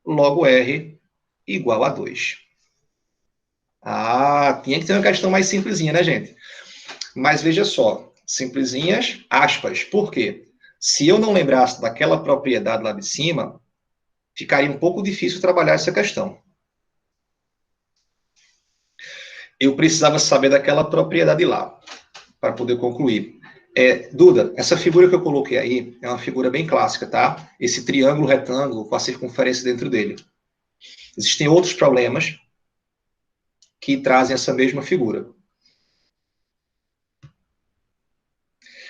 Logo, R igual a 2. Ah, tinha que ter uma questão mais simplesinha, né, gente? Mas veja só, simplesinhas, aspas. Por quê? Se eu não lembrasse daquela propriedade lá de cima, ficaria um pouco difícil trabalhar essa questão. Eu precisava saber daquela propriedade lá, para poder concluir. Duda, essa figura que eu coloquei aí é uma figura bem clássica, tá? Esse triângulo retângulo com a circunferência dentro dele. Existem outros problemas que trazem essa mesma figura.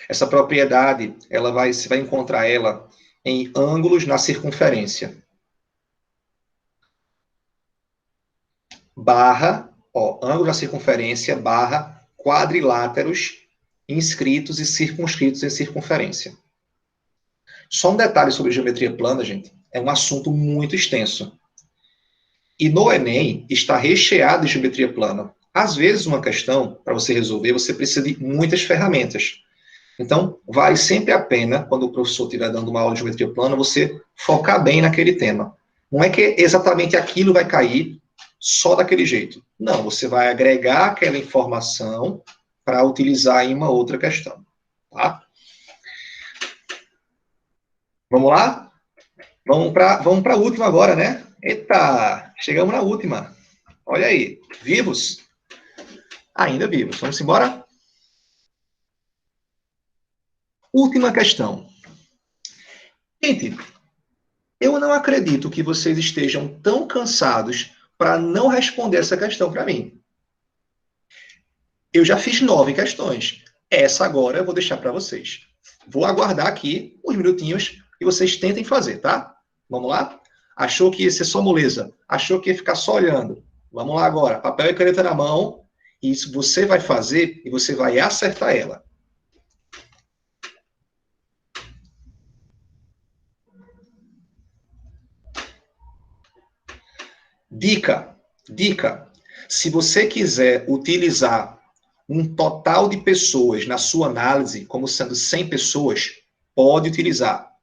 Essa propriedade, você vai encontrar ela em ângulos na circunferência. Barra, ângulo na circunferência, barra, quadriláteros inscritos e circunscritos em circunferência. Só um detalhe sobre geometria plana, gente. É um assunto muito extenso. E no Enem está recheado de geometria plana. Às vezes, uma questão, para você resolver, você precisa de muitas ferramentas. Então, vale sempre a pena, quando o professor estiver dando uma aula de geometria plana, você focar bem naquele tema. Não é que exatamente aquilo vai cair só daquele jeito. Não, você vai agregar aquela informação para utilizar em uma outra questão. Tá? Vamos lá? Vamos para a última agora, né? Eita, chegamos na última. Olha aí, vivos? Ainda vivos. Vamos embora? Última questão. Gente, eu não acredito que vocês estejam tão cansados para não responder essa questão para mim. Eu já fiz 9 questões. Essa agora eu vou deixar para vocês. Vou aguardar aqui uns minutinhos e vocês tentem fazer, tá? Vamos lá? Achou que ia ser só moleza? Achou que ia ficar só olhando? Vamos lá agora. Papel e caneta na mão. E isso você vai fazer e você vai acertar ela. Dica. Se você quiser utilizar um total de pessoas na sua análise, como sendo 100 pessoas, pode utilizar.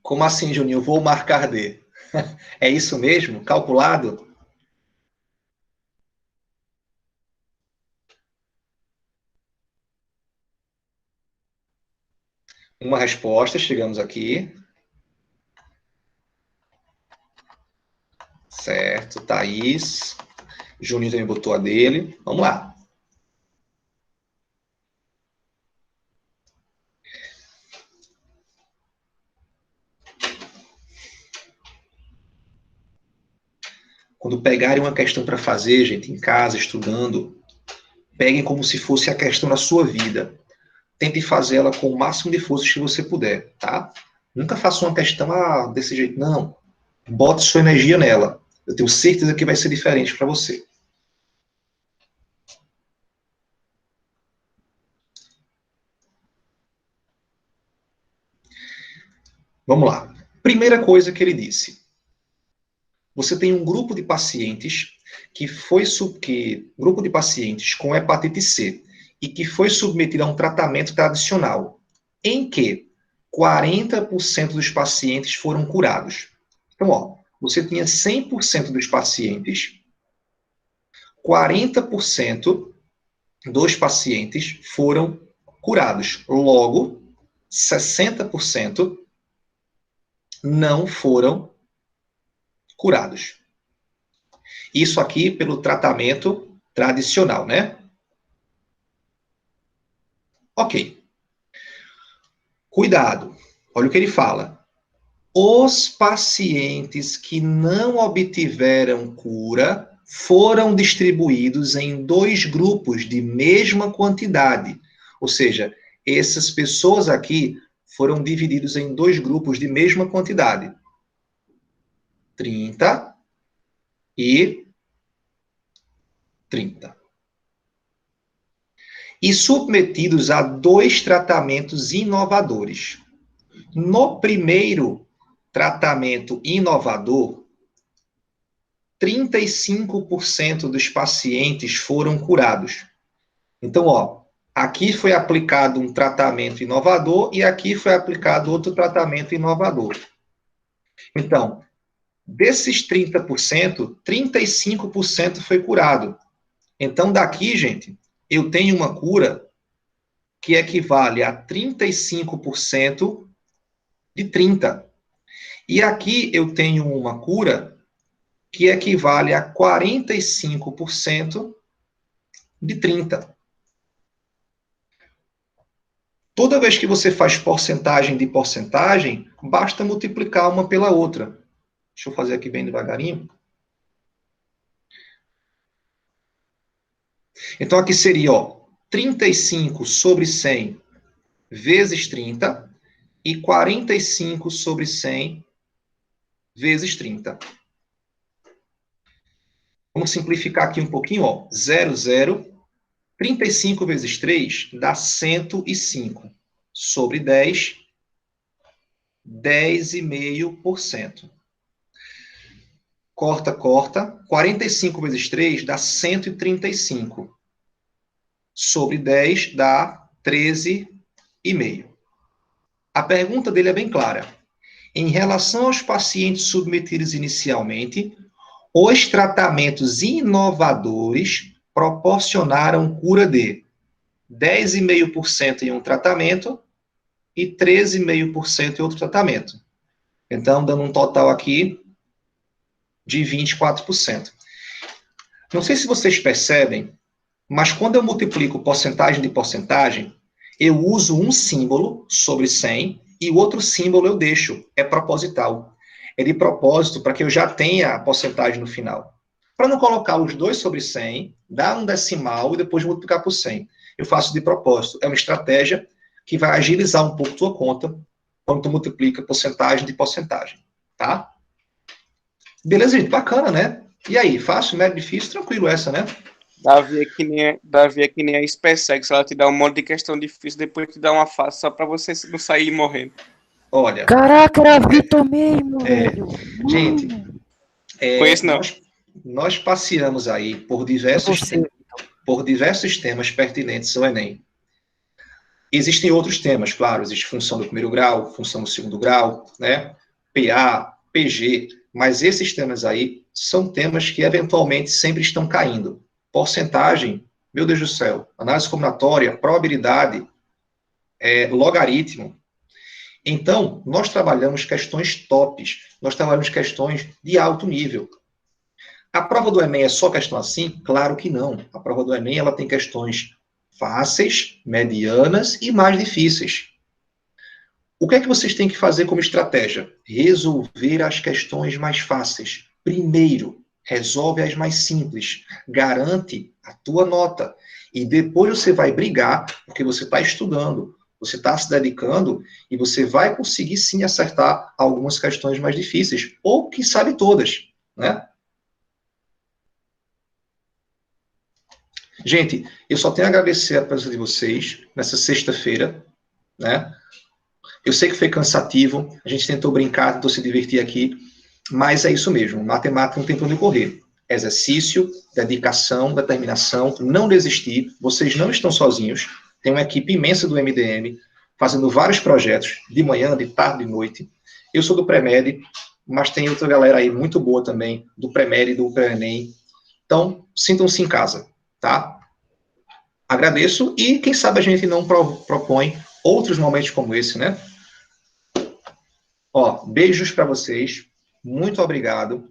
Como assim, Juninho? Vou marcar D. É isso mesmo? Calculado? Uma resposta, chegamos aqui. Certo, Thaís. Juninho também botou a dele. Vamos lá. Quando pegarem uma questão para fazer, gente, em casa, estudando, Peguem como se fosse a questão da sua vida. Tente fazer ela com o máximo de forças que você puder, tá? Nunca faça uma questão desse jeito, não. Bote sua energia nela. Eu tenho certeza que vai ser diferente para você. Vamos lá. Primeira coisa que ele disse. Você tem um grupo de pacientes grupo de pacientes com hepatite C e que foi submetido a um tratamento tradicional, em que 40% dos pacientes foram curados. Então, ó, você tinha 100% dos pacientes, 40% dos pacientes foram curados. Logo, 60% não foram curados. Isso aqui pelo tratamento tradicional, né? Ok. Cuidado. Olha o que ele fala. Os pacientes que não obtiveram cura foram distribuídos em 2 grupos de mesma quantidade. Ou seja, essas pessoas aqui foram divididos em 2 grupos de mesma quantidade. 30 e 30. E submetidos a 2 tratamentos inovadores. No primeiro tratamento inovador, 35% dos pacientes foram curados. Então, ó, aqui foi aplicado um tratamento inovador e aqui foi aplicado outro tratamento inovador. Então, desses 30%, 35% foi curado. Então, daqui, gente, eu tenho uma cura que equivale a 35% de 30. E aqui eu tenho uma cura que equivale a 45% de 30. Toda vez que você faz porcentagem de porcentagem, basta multiplicar uma pela outra. Deixa eu fazer aqui bem devagarinho. Então, aqui seria, ó, 35 sobre 100 vezes 30 e 45 sobre 100 vezes 30. Vamos simplificar aqui um pouquinho, ó. 0, 35 vezes 3 dá 105 sobre 10, 10,5%. Corta, 45 vezes 3 dá 135. Sobre 10 dá 13,5. A pergunta dele é bem clara. Em relação aos pacientes submetidos inicialmente, os tratamentos inovadores proporcionaram cura de 10,5% em um tratamento e 13,5% em outro tratamento. Então, dando um total aqui de 24%. Não sei se vocês percebem, mas quando eu multiplico porcentagem de porcentagem, eu uso um símbolo sobre 100 e o outro símbolo eu deixo. É proposital. É de propósito para que eu já tenha a porcentagem no final. Para não colocar os 2 sobre 100, dar um decimal e depois multiplicar por 100. Eu faço de propósito. É uma estratégia que vai agilizar um pouco a tua conta quando tu multiplica porcentagem de porcentagem. Tá? Beleza, gente? Bacana, né? E aí, fácil, médio, difícil? Tranquilo essa, né? Davi é que nem a SpaceX, ela te dá um monte de questão difícil, depois te dá uma fácil só pra você não sair morrendo. Olha, Caraca, era Vitor mesmo, velho. gente, Conheço não. nós passeamos aí por diversos temas pertinentes ao Enem. Existem outros temas, claro, existe função do primeiro grau, função do segundo grau, né? PA, PG, mas esses temas aí são temas que eventualmente sempre estão caindo. Porcentagem, meu Deus do céu, análise combinatória, probabilidade, logaritmo. Então, nós trabalhamos questões tops, nós trabalhamos questões de alto nível. A prova do Enem é só questão assim? Claro que não. A prova do Enem ela tem questões fáceis, medianas e mais difíceis. O que é que vocês têm que fazer como estratégia? Resolver as questões mais fáceis. Primeiro, resolve as mais simples, garante a tua nota. E depois você vai brigar, porque você está estudando, você está se dedicando, e você vai conseguir sim acertar algumas questões mais difíceis, ou quem sabe todas, né? Gente, eu só tenho a agradecer a presença de vocês nessa sexta-feira, né? Eu sei que foi cansativo, a gente tentou brincar, tentou se divertir aqui, mas é isso mesmo, matemática não tem para onde correr. Exercício, dedicação, determinação, não desistir, vocês não estão sozinhos, tem uma equipe imensa do MDM, fazendo vários projetos, de manhã, de tarde, de noite. Eu sou do Pré-Med, mas tem outra galera aí muito boa também, do Pré-Med e do Pré-ENEM. Então, sintam-se em casa, tá? Agradeço, e quem sabe a gente não propõe outros momentos como esse, né? Ó, beijos para vocês, muito obrigado,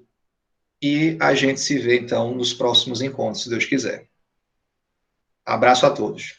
e a gente se vê, então, nos próximos encontros, se Deus quiser. Abraço a todos.